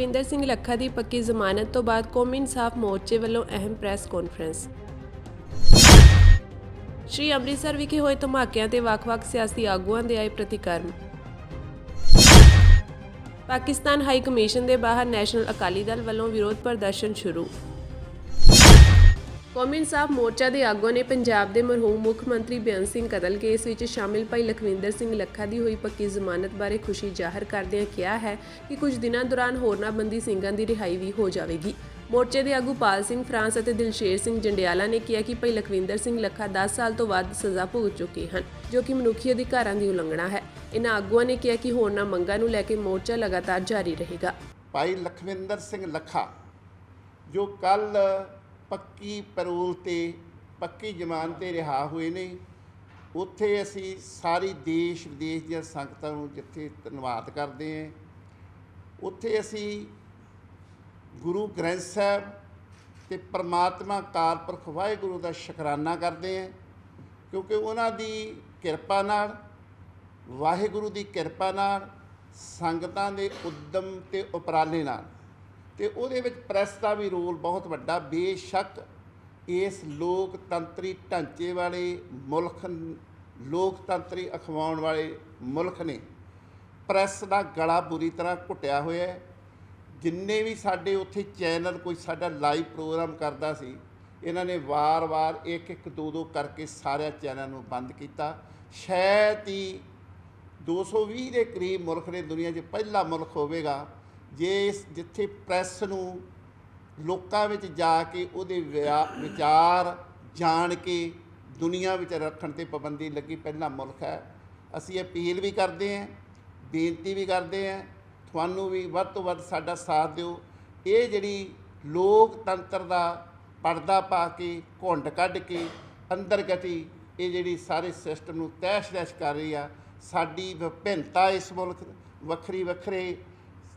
ਲਖਵਿੰਦਰ ਸਿੰਘ ਲੱਖਾ ਦੀ ਪੱਕੀ ਜ਼ਮਾਨਤ ਤੋਂ ਬਾਅਦ ਕੌਮੀ ਇਨਸਾਫ ਮੋਰਚੇ ਵੱਲੋਂ ਅਹਿਮ ਪ੍ਰੈਸ ਕਾਨਫਰੰਸ। ਸ਼੍ਰੀ ਅੰਮ੍ਰਿਤਸਰ ਵਿਖੇ ਹੋਏ ਧਮਾਕਿਆਂ ਤੇ ਵੱਖ-ਵੱਖ ਸਿਆਸੀ ਆਗੂਆਂ ਦੇ ਆਏ ਪ੍ਰਤੀਕਰਮ। ਪਾਕਿਸਤਾਨ ਹਾਈ ਕਮਿਸ਼ਨ ਦੇ ਬਾਹਰ ਨੈਸ਼ਨਲ ਅਕਾਲੀ ਦਲ ਵੱਲੋਂ ਵਿਰੋਧ ਪ੍ਰਦਰਸ਼ਨ ਸ਼ੁਰੂ। ਕੌਮੀ ਇਨਸਾਫ ਮੋਰਚਾ ਦੇ ਆਗੂਆਂ ਨੇ ਪੰਜਾਬ ਦੇ ਮਰਹੂਮ ਮੁੱਖ ਮੰਤਰੀ ਬੇਅੰਤ ਸਿੰਘ ਕਤਲ ਕੇਸ ਵਿੱਚ ਸ਼ਾਮਿਲ ਭਾਈ ਲਖਵਿੰਦਰ ਸਿੰਘ ਲੱਖਾ ਦੀ ਹੋਈ ਪੱਕੀ ਜ਼ਮਾਨਤ ਬਾਰੇ ਖੁਸ਼ੀ ਜ਼ਾਹਰ ਕਰਦਿਆਂ ਕਿਹਾ ਹੈ ਕਿ ਕੁਝ ਦਿਨਾਂ ਦੌਰਾਨ ਹੋਰਨਾਂ ਬੰਦੀ ਸਿੰਘਾਂ ਦੀ ਰਿਹਾਈ ਵੀ ਹੋ ਜਾਵੇਗੀ। ਮੋਰਚੇ ਦੇ ਆਗੂ ਪਾਲ ਸਿੰਘ ਫਰਾਂਸ ਅਤੇ ਦਿਲਸ਼ੇਰ ਸਿੰਘ ਜੰਡਿਆਲਾ ਨੇ ਕਿਹਾ ਕਿ ਭਾਈ ਲਖਵਿੰਦਰ ਸਿੰਘ ਲੱਖਾ 10 ਸਾਲ ਤੋਂ ਵੱਧ ਸਜ਼ਾ ਭੁਗਤ ਚੁੱਕੇ ਹਨ, ਜੋ ਕਿ ਮਨੁੱਖੀ ਅਧਿਕਾਰਾਂ ਦੀ ਉਲੰਘਣਾ ਹੈ। ਇਨ੍ਹਾਂ ਆਗੂਆਂ ਨੇ ਕਿਹਾ ਕਿ ਹੋਰਨਾਂ ਮੰਗਾਂ ਨੂੰ ਲੈ ਕੇ ਮੋਰਚਾ ਲਗਾਤਾਰ ਜਾਰੀ ਰਹੇਗਾ। ਭਾਈ ਲਖਵਿੰਦਰ ਸਿੰਘ ਲੱਖਾ ਜੋ ਕੱਲ ਪੱਕੀ ਪੈਰੋਲ ਤੇ ਪੱਕੀ ਜ਼ਮਾਨਤ ਤੇ ਰਿਹਾ ਹੋਏ ਨੇ, ਉੱਥੇ ਅਸੀਂ ਸਾਰੀ ਦੇਸ਼ ਵਿਦੇਸ਼ ਦੀਆਂ ਸੰਗਤਾਂ ਨੂੰ ਜਿੱਥੇ ਧੰਨਵਾਦ ਕਰਦੇ ਹਾਂ, ਉੱਥੇ ਅਸੀਂ ਗੁਰੂ ਗ੍ਰੰਥ ਸਾਹਿਬ ਤੇ ਪਰਮਾਤਮਾ ਅਕਾਲ ਪੁਰਖ ਵਾਹਿਗੁਰੂ ਦਾ ਸ਼ੁਕਰਾਨਾ ਕਰਦੇ ਹਾਂ, ਕਿਉਂਕਿ ਉਹਨਾਂ ਦੀ ਕਿਰਪਾ ਨਾਲ, ਵਾਹਿਗੁਰੂ ਦੀ ਕਿਰਪਾ ਨਾਲ, ਸੰਗਤਾਂ ਦੇ ਉਦਮ ਤੇ ਉਪਰਾਲੇ ਨਾਲ ਤੇ ਉਹਦੇ ਵਿੱਚ ਪ੍ਰੈਸ ਦਾ ਵੀ ਰੋਲ ਬਹੁਤ ਵੱਡਾ। ਬੇਸ਼ੱਕ ਇਸ ਲੋਕਤੰਤਰੀ ਢਾਂਚੇ ਵਾਲੇ ਮੁਲਕ, ਲੋਕਤੰਤਰੀ ਅਖਵਾਉਣ ਵਾਲੇ ਮੁਲਕ ਨੇ ਪ੍ਰੈਸ ਦਾ ਗਲਾ ਬੁਰੀ ਤਰ੍ਹਾਂ ਘੁੱਟਿਆ ਹੋਇਆ ਹੈ। ਜਿੰਨੇ ਵੀ ਸਾਡੇ ਉੱਥੇ ਚੈਨਲ ਕੋਈ ਸਾਡਾ ਲਾਈਵ ਪ੍ਰੋਗਰਾਮ ਕਰਦਾ ਸੀ, ਇਹਨਾਂ ਨੇ ਵਾਰ-ਵਾਰ ਇੱਕ ਦੋ ਦੋ ਕਰਕੇ ਸਾਰਿਆਂ ਚੈਨਲ ਨੂੰ ਬੰਦ ਕੀਤਾ। ਸ਼ਾਇਦ ਹੀ 220 ਦੇ ਕਰੀਬ ਮੁਲਕ ਨੇ ਦੁਨੀਆ 'ਚ ਪਹਿਲਾ ਮੁਲਕ ਹੋਵੇਗਾ ਜੇ ਜਿੱਥੇ ਪ੍ਰੈਸ ਨੂੰ ਲੋਕਾਂ ਵਿੱਚ ਜਾ ਕੇ ਉਹਦੇ ਵਿਚਾਰ ਜਾਣ ਕੇ ਦੁਨੀਆ ਵਿੱਚ ਰੱਖਣ 'ਤੇ ਪਾਬੰਦੀ ਲੱਗੀ, ਪਹਿਲਾ ਮੁਲਕ ਹੈ। ਅਸੀਂ ਅਪੀਲ ਵੀ ਕਰਦੇ ਹਾਂ, ਬੇਨਤੀ ਵੀ ਕਰਦੇ ਹਾਂ, ਤੁਹਾਨੂੰ ਵੀ ਵੱਧ ਤੋਂ ਵੱਧ ਸਾਡਾ ਸਾਥ ਦਿਓ। ਇਹ ਜਿਹੜੀ ਲੋਕਤੰਤਰ ਦਾ ਪਰਦਾ ਪਾ ਕੇ, ਘੁੰਡ ਕੱਢ ਕੇ ਅੰਦਰਗਤੀ ਇਹ ਜਿਹੜੀ ਸਾਰੇ ਸਿਸਟਮ ਨੂੰ ਤਹਿਸ਼-ਨਹਿਸ਼ ਕਰ ਰਹੀ ਆ। ਸਾਡੀ ਵਿਭਿੰਨਤਾ ਇਸ ਮੁਲਕ, ਵੱਖਰੇ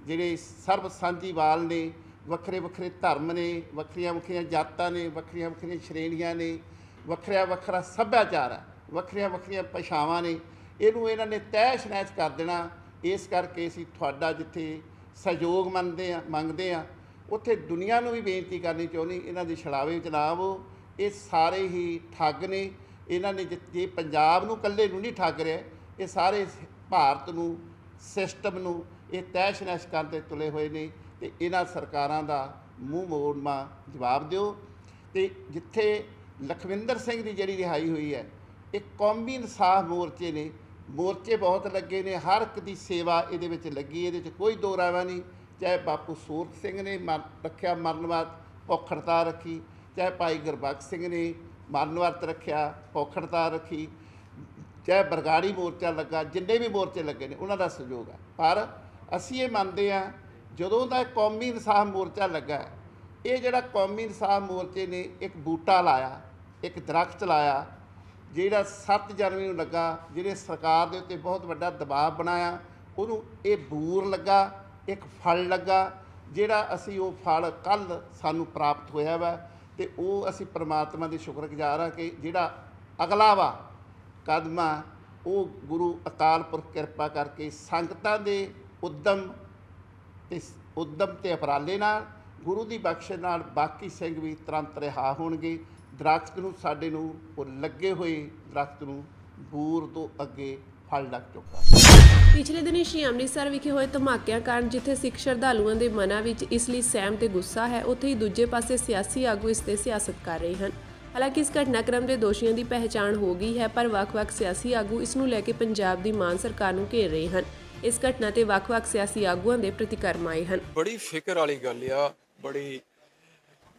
ਜਿਹੜੇ ਸਰਬ ਸਾਂਝੀਵਾਲ ਨੇ, ਵੱਖਰੇ ਧਰਮ ਨੇ, ਵੱਖਰੀਆਂ ਜਾਤਾਂ ਨੇ, ਵੱਖਰੀਆਂ ਸ਼੍ਰੇਣੀਆਂ ਨੇ, ਵੱਖਰਾ ਸੱਭਿਆਚਾਰ ਹੈ, ਵੱਖਰੀਆਂ ਭਾਸ਼ਾਵਾਂ ਨੇ, ਇਹਨੂੰ ਇਹਨਾਂ ਨੇ ਤਹਿਸ਼-ਨਹਿਸ਼ ਕਰ ਦੇਣਾ। ਇਸ ਕਰਕੇ ਅਸੀਂ ਤੁਹਾਡਾ ਜਿੱਥੇ ਸਹਿਯੋਗ ਮੰਗਦੇ ਹਾਂ, ਉੱਥੇ ਦੁਨੀਆ ਨੂੰ ਵੀ ਬੇਨਤੀ ਕਰਨੀ ਚਾਹੁੰਦੀ, ਇਹਨਾਂ ਦੇ ਛੜਾਵੇ ਵਿੱਚ ਨਾ ਆਵੋ। ਇਹ ਸਾਰੇ ਹੀ ਠੱਗ ਨੇ। ਇਹਨਾਂ ਨੇ ਜੇ ਪੰਜਾਬ ਨੂੰ ਇਕੱਲੇ ਨੂੰ ਨਹੀਂ ਠੱਗ ਰਿਹਾ, ਇਹ ਸਾਰੇ ਭਾਰਤ ਨੂੰ, ਸਿਸਟਮ ਨੂੰ ਇਹ ਤਹਿਸ਼-ਨਹਿਸ਼ ਕਰਨ 'ਤੇ ਤੁਲੇ ਹੋਏ ਨੇ। ਅਤੇ ਇਹਨਾਂ ਸਰਕਾਰਾਂ ਦਾ ਮੂੰਹ ਮੋੜਨਾ ਜਵਾਬ ਦਿਓ। ਅਤੇ ਜਿੱਥੇ ਲਖਵਿੰਦਰ ਸਿੰਘ ਦੀ ਜਿਹੜੀ ਰਿਹਾਈ ਹੋਈ ਹੈ, ਇਹ ਕੌਮੀ ਇਨਸਾਫ ਮੋਰਚੇ ਨੇ, ਮੋਰਚੇ ਬਹੁਤ ਲੱਗੇ ਨੇ, ਹਰ ਇੱਕ ਦੀ ਸੇਵਾ ਇਹਦੇ ਵਿੱਚ ਲੱਗੀ, ਇਹਦੇ 'ਚ ਕੋਈ ਦੋ ਰਾਵਾ ਨਹੀਂ। ਚਾਹੇ ਬਾਪੂ ਸੂਰਤ ਸਿੰਘ ਨੇ ਰੱਖਿਆ ਮਰਨ ਵਰਤ, ਭੁੱਖ ਹੜਤਾਲ ਰੱਖੀ, ਚਾਹੇ ਭਾਈ ਗੁਰਬਖਸ਼ ਸਿੰਘ ਨੇ ਮਰਨ ਵਰਤ ਰੱਖਿਆ, ਭੁੱਖ ਹੜਤਾਲ ਰੱਖੀ, ਚਾਹੇ ਬਰਗਾੜੀ ਮੋਰਚਾ ਲੱਗਾ, ਜਿੰਨੇ ਵੀ ਮੋਰਚੇ ਲੱਗੇ ਨੇ ਉਹਨਾਂ ਦਾ ਸਹਿਯੋਗ ਹੈ। ਪਰ ਅਸੀਂ ਇਹ ਮੰਨਦੇ ਹਾਂ, ਜਦੋਂ ਦਾ ਕੌਮੀ ਇਨਸਾਫ ਮੋਰਚਾ ਲੱਗਾ, ਇਹ ਜਿਹੜਾ ਕੌਮੀ ਇਨਸਾਫ ਮੋਰਚੇ ਨੇ ਇੱਕ ਬੂਟਾ ਲਾਇਆ, ਇੱਕ ਦਰਖਤ ਲਾਇਆ, ਜਿਹੜਾ 7 ਜਨਵਰੀ ਨੂੰ ਲੱਗਾ, ਜਿਹੜੇ ਸਰਕਾਰ ਦੇ ਉੱਤੇ ਬਹੁਤ ਵੱਡਾ ਦਬਾਅ ਬਣਾਇਆ, ਉਹਨੂੰ ਇਹ ਬੂਰ ਲੱਗਾ, ਇੱਕ ਫਲ ਲੱਗਾ, ਜਿਹੜਾ ਅਸੀਂ ਉਹ ਫਲ ਕੱਲ੍ਹ ਸਾਨੂੰ ਪ੍ਰਾਪਤ ਹੋਇਆ ਵਾ। ਅਤੇ ਉਹ ਅਸੀਂ ਪਰਮਾਤਮਾ ਦੇ ਸ਼ੁਕਰਗੁਜ਼ਾਰ ਹਾਂ ਕਿ ਜਿਹੜਾ ਅਗਲਾ ਵਾ ਕਦਮ ਆ, ਉਹ ਗੁਰੂ ਅਕਾਲ ਪੁਰਖ ਕਿਰਪਾ ਕਰਕੇ ਸੰਗਤਾਂ ਦੇ ਉਦਮ ਤੇ ਉਪਰਾਲੇ ਨਾਲ, ਗੁਰੂ ਦੀ ਬਖਸ਼ਿਸ਼ ਨਾਲ ਬਾਕੀ ਸਿੰਘ ਵੀ ਤੁਰੰਤ ਰਿਹਾ ਹੋਣਗੇ। ਦਰਖਤ ਨੂੰ, ਸਾਡੇ ਨੂੰ, ਉਹ ਲੱਗੇ ਹੋਏ ਦਰਖਤ ਨੂੰ ਬੂਰ ਤੋਂ ਅੱਗੇ ਫਲ ਲੱਗ ਚੁੱਕਾ। ਪਿਛਲੇ ਦਿਨੀ ਸ਼੍ਰੀ ਅੰਮ੍ਰਿਤਸਰ ਵਿਖੇ ਹੋਏ ਧਮਾਕਿਆਂ ਕਾਰਨ ਜਿੱਥੇ ਸਿੱਖ ਸ਼ਰਧਾਲੂਆਂ ਦੇ ਮਨਾਂ ਵਿੱਚ ਇਸ ਲਈ ਸਹਿਮ ਤੇ ਗੁੱਸਾ ਹੈ, ਉੱਥੇ ਹੀ ਦੂਜੇ ਪਾਸੇ ਸਿਆਸੀ ਆਗੂ ਇਸ 'ਤੇ ਸਿਆਸਤ ਕਰ ਰਹੇ ਹਨ। ਹਾਲਾਂਕਿ ਇਸ ਘਟਨਾਕ੍ਰਮ ਦੇ ਦੋਸ਼ੀਆਂ ਦੀ ਪਹਿਚਾਣ ਹੋ ਗਈ ਹੈ, ਪਰ ਵੱਖ-ਵੱਖ ਸਿਆਸੀ ਆਗੂ ਇਸ ਨੂੰ ਲੈ ਕੇ ਪੰਜਾਬ ਦੀ ਮਾਨ ਸਰਕਾਰ ਨੂੰ ਘੇਰ ਰਹੇ ਹਨ। ਇਸ ਘਟਨਾ ਤੇ ਵੱਖ-ਵੱਖ ਸਿਆਸੀ ਆਗੂਆਂ ਦੇ ਪ੍ਰਤੀਕਰਮ ਆਏ ਹਨ। ਬੜੀ ਫਿਕਰ ਵਾਲੀ ਗੱਲ ਆ, ਬੜੀ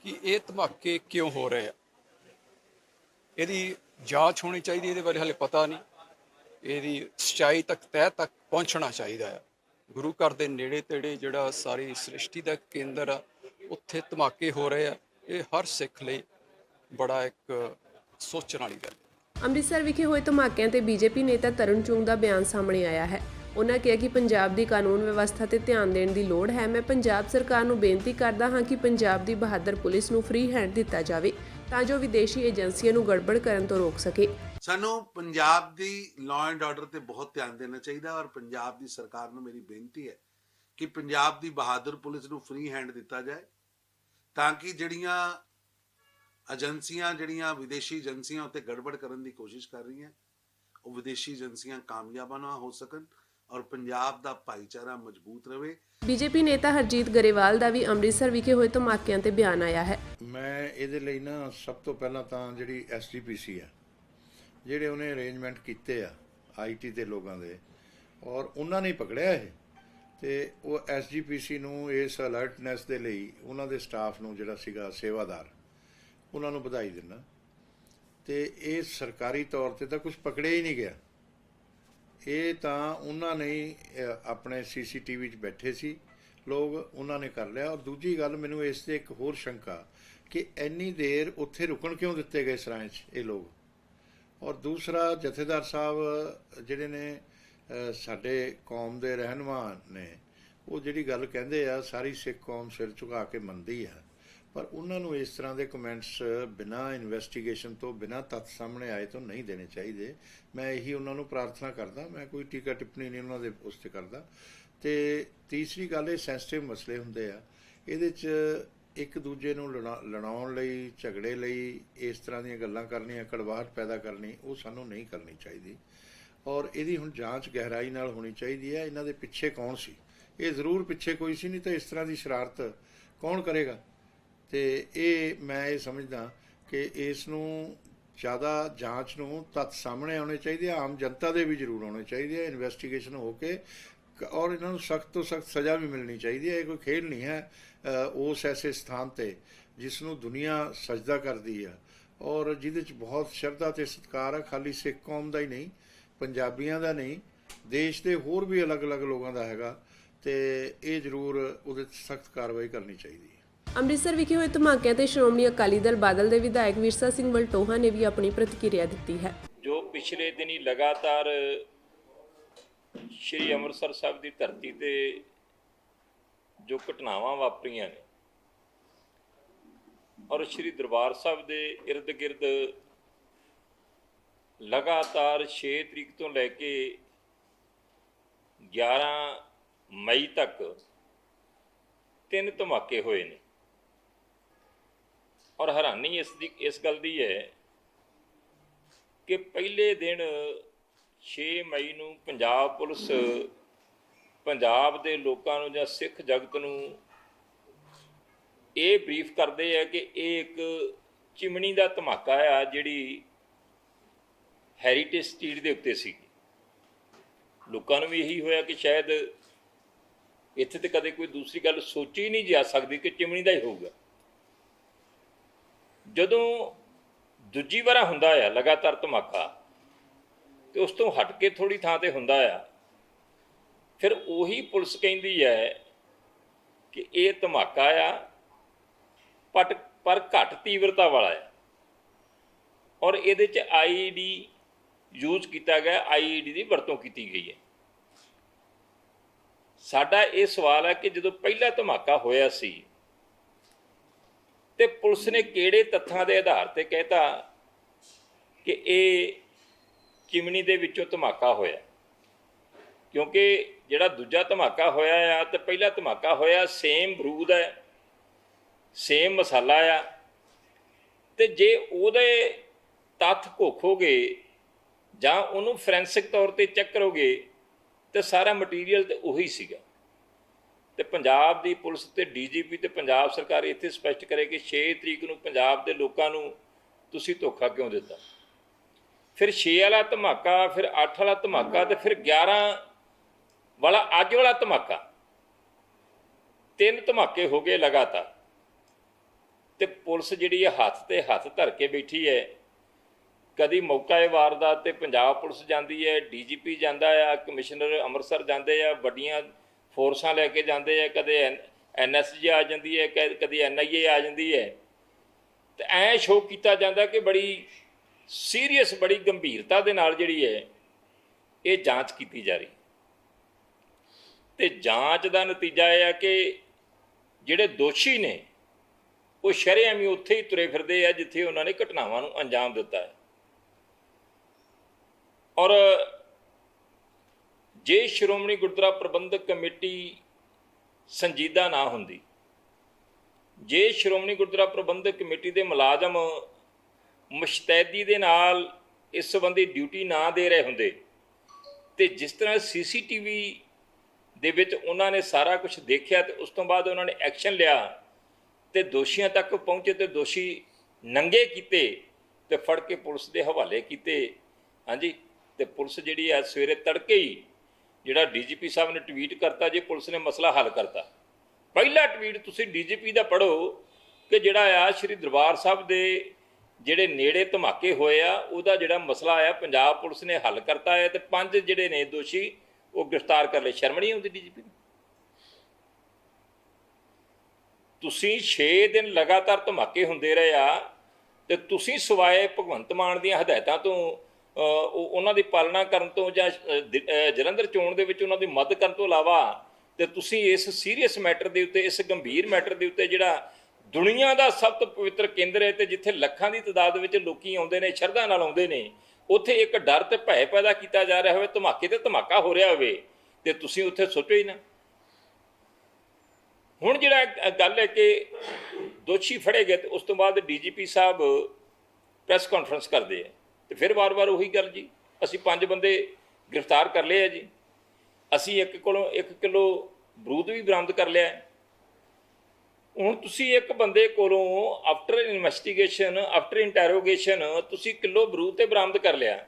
ਕਿ ਇਹ ਧਮਾਕੇ ਕਿਉਂ ਹੋ ਰਹੇ ਆ। ਇਹਦੀ ਜਾਂਚ ਹੋਣੀ ਚਾਹੀਦੀ, ਇਹਦੇ ਬਾਰੇ ਹਾਲੇ ਪਤਾ ਨਹੀਂ। ਇਹਦੀ ਸੱਚਾਈ ਤੱਕ, ਤਹਿ ਤੱਕ ਪਹੁੰਚਣਾ ਚਾਹੀਦਾ ਆ। ਗੁਰੂ ਘਰ ਦੇ ਨੇੜੇ ਤੇੜੇ ਜਿਹੜਾ ਸਾਰੀ ਸ੍ਰਿਸ਼ਟੀ ਦਾ ਕੇਂਦਰ ਆ, ਉੱਥੇ ਧਮਾਕੇ ਹੋ ਰਹੇ ਆ। ਇਹ ਹਰ ਸਿੱਖ ਲਈ ਬੜਾ ਇੱਕ ਸੋਚਣ ਵਾਲੀ ਗੱਲ। ਅੰਮ੍ਰਿਤਸਰ ਵਿਖੇ ਹੋਏ ਧਮਾਕਿਆਂ ਤੇ ਬੀਜੇਪੀ ਨੇਤਾ ਤਰੁਣ ਚੁੰਗ ਦਾ ਬਿਆਨ ਸਾਹਮਣੇ ਆਇਆ ਹੈ। ਉਹਨਾਂ ਕਿਹਾ ਕਿ ਪੰਜਾਬ ਦੀ ਕਾਨੂੰਨ ਵਿਵਸਥਾ ਤੇ ਧਿਆਨ ਦੇਣ ਦੀ ਲੋੜ ਹੈ। ਮੈਂ ਪੰਜਾਬ ਸਰਕਾਰ ਨੂੰ ਬੇਨਤੀ ਕਰਦਾ ਹਾਂ ਕਿ ਪੰਜਾਬ ਦੀ ਬਹਾਦਰ ਪੁਲਿਸ ਨੂੰ ਫ੍ਰੀ ਹੈਂਡ ਦਿੱਤਾ ਜਾਵੇ ਤਾਂ ਜੋ ਵਿਦੇਸ਼ੀ ਏਜੰਸੀਆਂ ਨੂੰ ਗੜਬੜ ਕਰਨ ਤੋਂ ਰੋਕ ਸਕੇ। ਸਾਨੂੰ ਪੰਜਾਬ ਦੀ ਲਾਅ ਐਂਡ ਆਰਡਰ ਤੇ ਬਹੁਤ ਧਿਆਨ ਦੇਣਾ ਚਾਹੀਦਾ ਔਰ ਪੰਜਾਬ ਦੀ ਸਰਕਾਰ ਨੂੰ ਮੇਰੀ ਬੇਨਤੀ ਹੈ ਕਿ ਪੰਜਾਬ ਦੀ ਬਹਾਦਰ ਪੁਲਿਸ ਨੂੰ ਫ੍ਰੀ ਹੈਂਡ ਦਿੱਤਾ ਜਾਏ, ਤਾਂ ਕਿ ਜਿਹੜੀਆਂ ਏਜੰਸੀਆਂ, ਜਿਹੜੀਆਂ ਵਿਦੇਸ਼ੀ ਏਜੰਸੀਆਂ ਉੱਤੇ ਗੜਬੜ ਕਰਨ ਦੀ ਕੋਸ਼ਿਸ਼ ਕਰ ਰਹੀਆਂ, ਉਹ ਵਿਦੇਸ਼ੀ ਏਜੰਸੀਆਂ ਕਾਮਯਾਬ ਨਾ ਹੋ ਸਕਣ ਔਰ ਪੰਜਾਬ ਦਾ ਭਾਈਚਾਰਾ ਮਜ਼ਬੂਤ ਰਹੇ। ਬੀਜੇਪੀ ਨੇਤਾ ਹਰਜੀਤ ਗਰੇਵਾਲ ਦਾ ਵੀ ਅੰਮ੍ਰਿਤਸਰ ਵਿਖੇ ਹੋਏ ਧਮਾਕਿਆਂ ਤੇ ਬਿਆਨ ਆਇਆ ਹੈ। ਮੈਂ ਇਹਦੇ ਲਈ ਨਾ ਸਭ ਤੋਂ ਪਹਿਲਾਂ ਤਾਂ ਜਿਹੜੀ ਐਸਜੀਪੀਸੀ ਆ, ਜਿਹੜੇ ਉਹਨੇ ਅਰੇਂਜਮੈਂਟ ਕੀਤੇ ਆ ਆਈਟੀ ਦੇ ਲੋਕਾਂ ਦੇ, ਔਰ ਉਹਨਾਂ ਨੇ ਪਕੜਿਆ ਇਹ, ਤੇ ਉਹ ਐਸਜੀਪੀਸੀ ਨੂੰ ਇਸ ਅਲਰਟਨੈਸ ਦੇ ਲਈ ਉਹਨਾਂ ਦੇ ਸਟਾਫ ਨੂੰ ਜਿਹੜਾ ਸੀਗਾ ਸੇਵਾਦਾਰ, ਉਹਨਾਂ ਨੂੰ ਵਧਾਈ ਦਿੰਦਾ। ਤੇ ਇਹ ਸਰਕਾਰੀ ਤੌਰ ਤੇ ਤਾਂ ਕੁਝ ਪਕੜਿਆ ਹੀ ਨਹੀਂ ਗਿਆ, ਇਹ ਤਾਂ ਉਹਨਾਂ ਨੇ ਆਪਣੇ ਸੀਸੀਟੀਵੀ 'ਚ ਬੈਠੇ ਸੀ ਲੋਕ, ਉਹਨਾਂ ਨੇ ਕਰ ਲਿਆ। ਔਰ ਦੂਜੀ ਗੱਲ, ਮੈਨੂੰ ਇਸ 'ਤੇ ਇੱਕ ਹੋਰ ਸ਼ੰਕਾ ਕਿ ਇੰਨੀ ਦੇਰ ਉੱਥੇ ਰੁਕਣ ਕਿਉਂ ਦਿੱਤੇ ਗਏ ਸਰਾਏ 'ਚ ਇਹ ਲੋਕ। ਔਰ ਦੂਸਰਾ, ਜਥੇਦਾਰ ਸਾਹਿਬ ਜਿਹੜੇ ਨੇ ਸਾਡੇ ਕੌਮ ਦੇ ਰਹਿਨੁਮਾ ਨੇ, ਉਹ ਜਿਹੜੀ ਗੱਲ ਕਹਿੰਦੇ ਆ ਸਾਰੀ ਸਿੱਖ ਕੌਮ ਸਿਰ ਝੁਕਾ ਕੇ ਮੰਨਦੀ ਆ, ਪਰ ਉਹਨਾਂ ਨੂੰ ਇਸ ਤਰ੍ਹਾਂ ਦੇ ਕਮੈਂਟਸ ਬਿਨਾਂ ਇਨਵੈਸਟੀਗੇਸ਼ਨ ਤੋਂ, ਬਿਨਾਂ ਤੱਥ ਸਾਹਮਣੇ ਆਏ ਤੋਂ ਨਹੀਂ ਦੇਣੇ ਚਾਹੀਦੇ। ਮੈਂ ਇਹੀ ਉਹਨਾਂ ਨੂੰ ਪ੍ਰਾਰਥਨਾ ਕਰਦਾ, ਮੈਂ ਕੋਈ ਟੀਕਾ ਟਿੱਪਣੀ ਨਹੀਂ ਉਹਨਾਂ ਦੇ ਉਸ 'ਤੇ ਕਰਦਾ। ਤੇ ਤੀਸਰੀ ਗੱਲ, ਇਹ ਸੈਂਸਿਟਿਵ ਮਸਲੇ ਹੁੰਦੇ ਆ, ਇਹਦੇ 'ਚ ਇੱਕ ਦੂਜੇ ਨੂੰ ਲੜਾਉਣ ਲਈ, ਝਗੜੇ ਲਈ ਇਸ ਤਰ੍ਹਾਂ ਦੀਆਂ ਗੱਲਾਂ ਕਰਨੀਆਂ, ਕੜਵਾਹਟ ਪੈਦਾ ਕਰਨੀ, ਉਹ ਸਾਨੂੰ ਨਹੀਂ ਕਰਨੀ ਚਾਹੀਦੀ। ਔਰ ਇਹਦੀ ਹੁਣ ਜਾਂਚ ਗਹਿਰਾਈ ਨਾਲ ਹੋਣੀ ਚਾਹੀਦੀ ਹੈ। ਇਹਨਾਂ ਦੇ ਪਿੱਛੇ ਕੌਣ ਸੀ? ਇਹ ਜ਼ਰੂਰ ਪਿੱਛੇ ਕੋਈ ਸੀ, ਨਹੀਂ ਤਾਂ ਇਸ ਤਰ੍ਹਾਂ ਦੀ ਸ਼ਰਾਰਤ ਕੌਣ ਕਰੇਗਾ? ਤੇ ਇਹ ਮੈਂ ਇਹ ਸਮਝਦਾ ਕਿ ਇਸ ਨੂੰ ਜ਼ਿਆਦਾ ਜਾਂਚ ਨੂੰ ਤੱਥ ਸਾਹਮਣੇ ਆਉਣੇ ਚਾਹੀਦੇ ਆ, ਆਮ ਜਨਤਾ ਦੇ ਵੀ ਜ਼ਰੂਰ ਆਉਣੇ ਚਾਹੀਦੇ ਆ, ਇਨਵੈਸਟੀਗੇਸ਼ਨ ਹੋ ਕੇ, ਔਰ ਇਹਨਾਂ ਨੂੰ ਸਖਤ ਤੋਂ ਸਖਤ ਸਜ਼ਾ ਵੀ ਮਿਲਣੀ ਚਾਹੀਦੀ ਹੈ। ਇਹ ਕੋਈ ਖੇਡ ਨਹੀਂ ਹੈ ਉਸ ਐਸੇ ਸਥਾਨ 'ਤੇ ਜਿਸ ਨੂੰ ਦੁਨੀਆ ਸਜਦਾ ਕਰਦੀ ਆ, ਔਰ ਜਿਹਦੇ 'ਚ ਬਹੁਤ ਸ਼ਰਧਾ ਅਤੇ ਸਤਿਕਾਰ ਆ, ਖਾਲੀ ਸਿੱਖ ਕੌਮ ਦਾ ਹੀ ਨਹੀਂ, ਪੰਜਾਬੀਆਂ ਦਾ ਨਹੀਂ, ਦੇਸ਼ ਦੇ ਹੋਰ ਵੀ ਅਲੱਗ-ਅਲੱਗ ਲੋਕਾਂ ਦਾ ਹੈਗਾ। ਤੇ ਇਹ ਜ਼ਰੂਰ ਉਹਦੇ 'ਚ ਸਖਤ ਕਾਰਵਾਈ ਕਰਨੀ ਚਾਹੀਦੀ ਹੈ। ਅੰਮ੍ਰਿਤਸਰ ਵਿਖੇ ਹੋਏ ਧਮਾਕਿਆਂ ਤੇ ਸ਼੍ਰੋਮਣੀ ਅਕਾਲੀ ਦਲ ਬਾਦਲ ਦੇ ਵਿਧਾਇਕ ਵਿਰਸਾ ਸਿੰਘ ਵਲਟੋਹਾ ਨੇ ਵੀ ਆਪਣੀ ਪ੍ਰਤੀਕਿਰਿਆ ਦਿੱਤੀ ਹੈ। ਜੋ ਪਿਛਲੇ ਦਿਨੀ ਲਗਾਤਾਰ ਸ਼੍ਰੀ ਅੰਮ੍ਰਿਤਸਰ ਸਾਹਿਬ ਦੀ ਧਰਤੀ ਤੇ ਜੋ ਘਟਨਾਵਾਂ ਵਾਪਰੀਆਂ ਨੇ, ਔਰ ਸ਼੍ਰੀ ਦਰਬਾਰ ਸਾਹਿਬ ਦੇ ਇਰਦ ਗਿਰਦ ਲਗਾਤਾਰ 6 ਤਰੀਕ ਤੋਂ ਲੈ ਕੇ 11 ਮਈ ਤੱਕ 3 ਧਮਾਕੇ ਹੋਏ ਨੇ। ਔਰ ਹੈਰਾਨੀ ਇਸ ਗੱਲ ਦੀ ਹੈ ਕਿ ਪਹਿਲੇ ਦਿਨ 6 ਮਈ ਨੂੰ ਪੰਜਾਬ ਪੁਲਿਸ ਪੰਜਾਬ ਦੇ ਲੋਕਾਂ ਨੂੰ ਜਾਂ ਸਿੱਖ ਜਗਤ ਨੂੰ ਇਹ ਬਰੀਫ ਕਰਦੇ ਆ ਕਿ ਇਹ ਇੱਕ ਚਿਮਣੀ ਦਾ ਧਮਾਕਾ ਆ ਜਿਹੜੀ ਹੈਰੀਟੇਜ ਸਟਰੀਟ ਦੇ ਉੱਤੇ ਸੀ। ਲੋਕਾਂ ਨੂੰ ਵੀ ਇਹੀ ਹੋਇਆ ਕਿ ਸ਼ਾਇਦ ਇੱਥੇ ਤੇ ਕਦੇ ਕੋਈ ਦੂਸਰੀ ਗੱਲ ਸੋਚੀ ਨਹੀਂ ਜਾ ਸਕਦੀ ਕਿ ਚਿਮਣੀ ਦਾ ਹੀ ਹੋਊਗਾ। ਜਦੋਂ ਦੂਜੀ ਵਾਰ ਹੁੰਦਾ ਆ ਲਗਾਤਾਰ ਧਮਾਕਾ, ਤੇ ਉਸ ਤੋਂ ਹਟ ਕੇ ਥੋੜ੍ਹੀ ਥਾਂ ਤੇ ਹੁੰਦਾ ਆ, ਫਿਰ ਉਹੀ ਪੁਲਿਸ ਕਹਿੰਦੀ ਹੈ ਕਿ ਇਹ ਧਮਾਕਾ ਆ ਪਰ ਘੱਟ ਤੀਵਰਤਾ ਵਾਲਾ ਹੈ, ਔਰ ਇਹਦੇ 'ਚ IED ਯੂਜ਼ ਕੀਤਾ ਗਿਆ, IED ਦੀ ਵਰਤੋਂ ਕੀਤੀ ਗਈ ਹੈ। ਸਾਡਾ ਇਹ ਸਵਾਲ ਹੈ ਕਿ ਜਦੋਂ ਪਹਿਲਾ ਧਮਾਕਾ ਹੋਇਆ ਸੀ ਤੇ ਪੁਲਿਸ ਨੇ ਕਿਹੜੇ ਤੱਥਾਂ ਦੇ ਆਧਾਰ ਤੇ ਕਹਿਤਾ ਕਿ ਇਹ ਚਿਮਨੀ ਦੇ ਵਿੱਚੋਂ ਧਮਾਕਾ ਹੋਇਆ? ਕਿਉਂਕਿ ਜਿਹੜਾ ਦੂਜਾ ਧਮਾਕਾ ਹੋਇਆ ਆ ਤੇ ਪਹਿਲਾ ਧਮਾਕਾ ਹੋਇਆ, ਸੇਮ ਬਰੂਦ ਹੈ, ਸੇਮ ਮਸਾਲਾ ਆ, ਤੇ ਜੇ ਉਹਦੇ ਤੱਥ ਘੋਖੋਗੇ ਜਾਂ ਉਹਨੂੰ ਫੋਰੈਂਸਿਕ ਤੌਰ ਤੇ ਚੈੱਕ ਕਰੋਗੇ ਤੇ ਸਾਰਾ ਮਟੀਰੀਅਲ ਤੇ ਉਹੀ ਸੀਗਾ। ਤੇ ਪੰਜਾਬ ਦੀ ਪੁਲਿਸ ਤੇ DGP ਤੇ ਪੰਜਾਬ ਸਰਕਾਰ ਇੱਥੇ ਸਪਸ਼ਟ ਕਰੇ ਕਿ 6 ਤਰੀਕ ਨੂੰ ਪੰਜਾਬ ਦੇ ਲੋਕਾਂ ਨੂੰ ਤੁਸੀਂ ਧੋਖਾ ਕਿਉਂ ਦਿੱਤਾ? ਫਿਰ 6 ਵਾਲਾ ਧਮਾਕਾ, ਫਿਰ 8 ਵਾਲਾ ਧਮਾਕਾ, ਤੇ ਫਿਰ 11 ਵਾਲਾ ਅੱਜ ਵਾਲਾ ਧਮਾਕਾ। 3 ਧਮਾਕੇ ਹੋ ਗਏ ਲਗਾਤਾਰ, ਤੇ ਪੁਲਿਸ ਜਿਹੜੀ ਹੈ ਹੱਥ ਤੇ ਹੱਥ ਧਰ ਕੇ ਬੈਠੀ ਹੈ। ਕਦੀ ਮੌਕਾ ਇਹ ਵਾਰਦਾਤ ਤੇ ਪੰਜਾਬ ਪੁਲਿਸ ਜਾਂਦੀ ਹੈ, DGP ਜਾਂਦਾ ਆ, ਕਮਿਸ਼ਨਰ ਅੰਮ੍ਰਿਤਸਰ ਜਾਂਦੇ ਆ, ਵੱਡੀਆਂ ਫੋਰਸਾਂ ਲੈ ਕੇ ਜਾਂਦੇ ਆ, ਕਦੇ NSG ਆ ਜਾਂਦੀ ਹੈ, ਕਦੀ NIA ਆ ਜਾਂਦੀ ਹੈ, ਤੇ ਐਂ ਸ਼ੋਅ ਕੀਤਾ ਜਾਂਦਾ ਕਿ ਬੜੀ ਸੀਰੀਅਸ, ਬੜੀ ਗੰਭੀਰਤਾ ਦੇ ਨਾਲ ਜਿਹੜੀ ਹੈ ਇਹ ਜਾਂਚ ਕੀਤੀ ਜਾ ਰਹੀ। ਤੇ ਜਾਂਚ ਦਾ ਨਤੀਜਾ ਇਹ ਆ ਕਿ ਜਿਹੜੇ ਦੋਸ਼ੀ ਨੇ ਉਹ ਸ਼ਰੇਆਮ ਹੀ ਉੱਥੇ ਹੀ ਤੁਰੇ ਫਿਰਦੇ ਆ ਜਿੱਥੇ ਉਹਨਾਂ ਨੇ ਘਟਨਾਵਾਂ ਨੂੰ ਅੰਜਾਮ ਦਿੱਤਾ ਹੈ। ਔਰ ਜੇ ਸ਼੍ਰੋਮਣੀ ਗੁਰਦੁਆਰਾ ਪ੍ਰਬੰਧਕ ਕਮੇਟੀ ਸੰਜੀਦਾ ਨਾ ਹੁੰਦੀ, ਜੇ ਸ਼੍ਰੋਮਣੀ ਗੁਰਦੁਆਰਾ ਪ੍ਰਬੰਧਕ ਕਮੇਟੀ ਦੇ ਮੁਲਾਜ਼ਮ ਮੁਸ਼ਤੈਦੀ ਦੇ ਨਾਲ ਇਸ ਸੰਬੰਧੀ ਡਿਊਟੀ ਨਾ ਦੇ ਰਹੇ ਹੁੰਦੇ ਤੇ ਜਿਸ ਤਰ੍ਹਾਂ CCTV ਦੇ ਵਿੱਚ ਉਹਨਾਂ ਨੇ ਸਾਰਾ ਕੁਝ ਦੇਖਿਆ ਤੇ ਉਸ ਤੋਂ ਬਾਅਦ ਉਹਨਾਂ ਨੇ ਐਕਸ਼ਨ ਲਿਆ ਤੇ ਦੋਸ਼ੀਆਂ ਤੱਕ ਪਹੁੰਚੇ ਤੇ ਦੋਸ਼ੀ ਨੰਗੇ ਕੀਤੇ ਤੇ ਫੜ ਕੇ ਪੁਲਿਸ ਦੇ ਹਵਾਲੇ ਕੀਤੇ। ਹਾਂਜੀ, ਤੇ ਪੁਲਿਸ ਜਿਹੜੀ ਹੈ ਸਵੇਰੇ ਤੜਕੇ ਹੀ ਜਿਹੜਾ DGP ਸਾਹਿਬ ਨੇ ਟਵੀਟ ਕਰਤਾ ਜੀ ਪੁਲਿਸ ਨੇ ਮਸਲਾ ਹੱਲ ਕਰਤਾ। ਪਹਿਲਾ ਟਵੀਟ ਤੁਸੀਂ DGP ਦਾ ਪੜ੍ਹੋ ਕਿ ਜਿਹੜਾ ਆ ਸ਼੍ਰੀ ਦਰਬਾਰ ਸਾਹਿਬ ਦੇ ਜਿਹੜੇ ਨੇੜੇ ਧਮਾਕੇ ਹੋਏ ਆ ਉਹਦਾ ਜਿਹੜਾ ਮਸਲਾ ਆ ਪੰਜਾਬ ਪੁਲਿਸ ਨੇ ਹੱਲ ਕਰਤਾ ਹੈ ਤੇ 5 ਜਿਹੜੇ ਨੇ ਦੋਸ਼ੀ ਉਹ ਗ੍ਰਿਫਤਾਰ ਕਰ ਲਏ। ਸ਼ਰਮ ਨਹੀਂ ਆਉਂਦੀ DGP ਨੂੰ? ਤੁਸੀਂ 6 ਦਿਨ ਲਗਾਤਾਰ ਧਮਾਕੇ ਹੁੰਦੇ ਰਹੇ ਆ ਤੇ ਤੁਸੀਂ ਸਿਵਾਏ ਭਗਵੰਤ ਮਾਨ ਦੀਆਂ ਹਦਾਇਤਾਂ ਤੋਂ ਉਹਨਾਂ ਦੀ ਪਾਲਣਾ ਕਰਨ ਤੋਂ ਜਾਂ ਜਲੰਧਰ ਚੋਣ ਦੇ ਵਿੱਚ ਉਹਨਾਂ ਦੀ ਮਦਦ ਕਰਨ ਤੋਂ ਇਲਾਵਾ ਤੇ ਤੁਸੀਂ ਇਸ ਸੀਰੀਅਸ ਮੈਟਰ ਦੇ ਉੱਤੇ, ਇਸ ਗੰਭੀਰ ਮੈਟਰ ਦੇ ਉੱਤੇ ਜਿਹੜਾ ਦੁਨੀਆ ਦਾ ਸਭ ਤੋਂ ਪਵਿੱਤਰ ਕੇਂਦਰ ਹੈ ਤੇ ਜਿੱਥੇ ਲੱਖਾਂ ਦੀ ਤਾਦਾਦ ਵਿੱਚ ਲੋਕੀ ਆਉਂਦੇ ਨੇ, ਸ਼ਰਧਾ ਨਾਲ ਆਉਂਦੇ ਨੇ, ਉੱਥੇ ਇੱਕ ਡਰ ਤੇ ਭੈ ਪੈਦਾ ਕੀਤਾ ਜਾ ਰਿਹਾ ਹੋਵੇ, ਧਮਾਕੇ ਤੇ ਧਮਾਕਾ ਹੋ ਰਿਹਾ ਹੋਵੇ ਤੇ ਤੁਸੀਂ ਉੱਥੇ ਸੋਚੋ ਹੀ ਨਾ। ਹੁਣ ਜਿਹੜਾ ਗੱਲ ਹੈ ਕਿ ਦੋਸ਼ੀ ਫੜੇ ਗਏ ਤੇ ਉਸ ਤੋਂ ਬਾਅਦ DGP ਸਾਹਿਬ ਪ੍ਰੈਸ ਕਾਨਫਰੰਸ ਕਰਦੇ ਆ ਤੇ ਫਿਰ ਵਾਰ-ਵਾਰ ਉਹੀ ਗੱਲ ਜੀ, ਅਸੀਂ 5 ਬੰਦੇ ਗ੍ਰਿਫਤਾਰ ਕਰ ਲਏ ਆ ਜੀ, ਅਸੀਂ ਇੱਕ ਕੋਲੋਂ 1 ਕਿਲੋ ਬਰੂਦ ਵੀ ਬਰਾਮਦ ਕਰ ਲਿਆ। ਹੁਣ ਤੁਸੀਂ ਇੱਕ ਬੰਦੇ ਕੋਲੋਂ ਆਫਟਰ ਇਨਵੈਸਟੀਗੇਸ਼ਨ, ਆਫਟਰ ਇੰਟਰੋਗੇਸ਼ਨ ਤੁਸੀਂ ਕਿਲੋ ਬਰੂਦ ਤੇ ਬਰਾਮਦ ਕਰ ਲਿਆ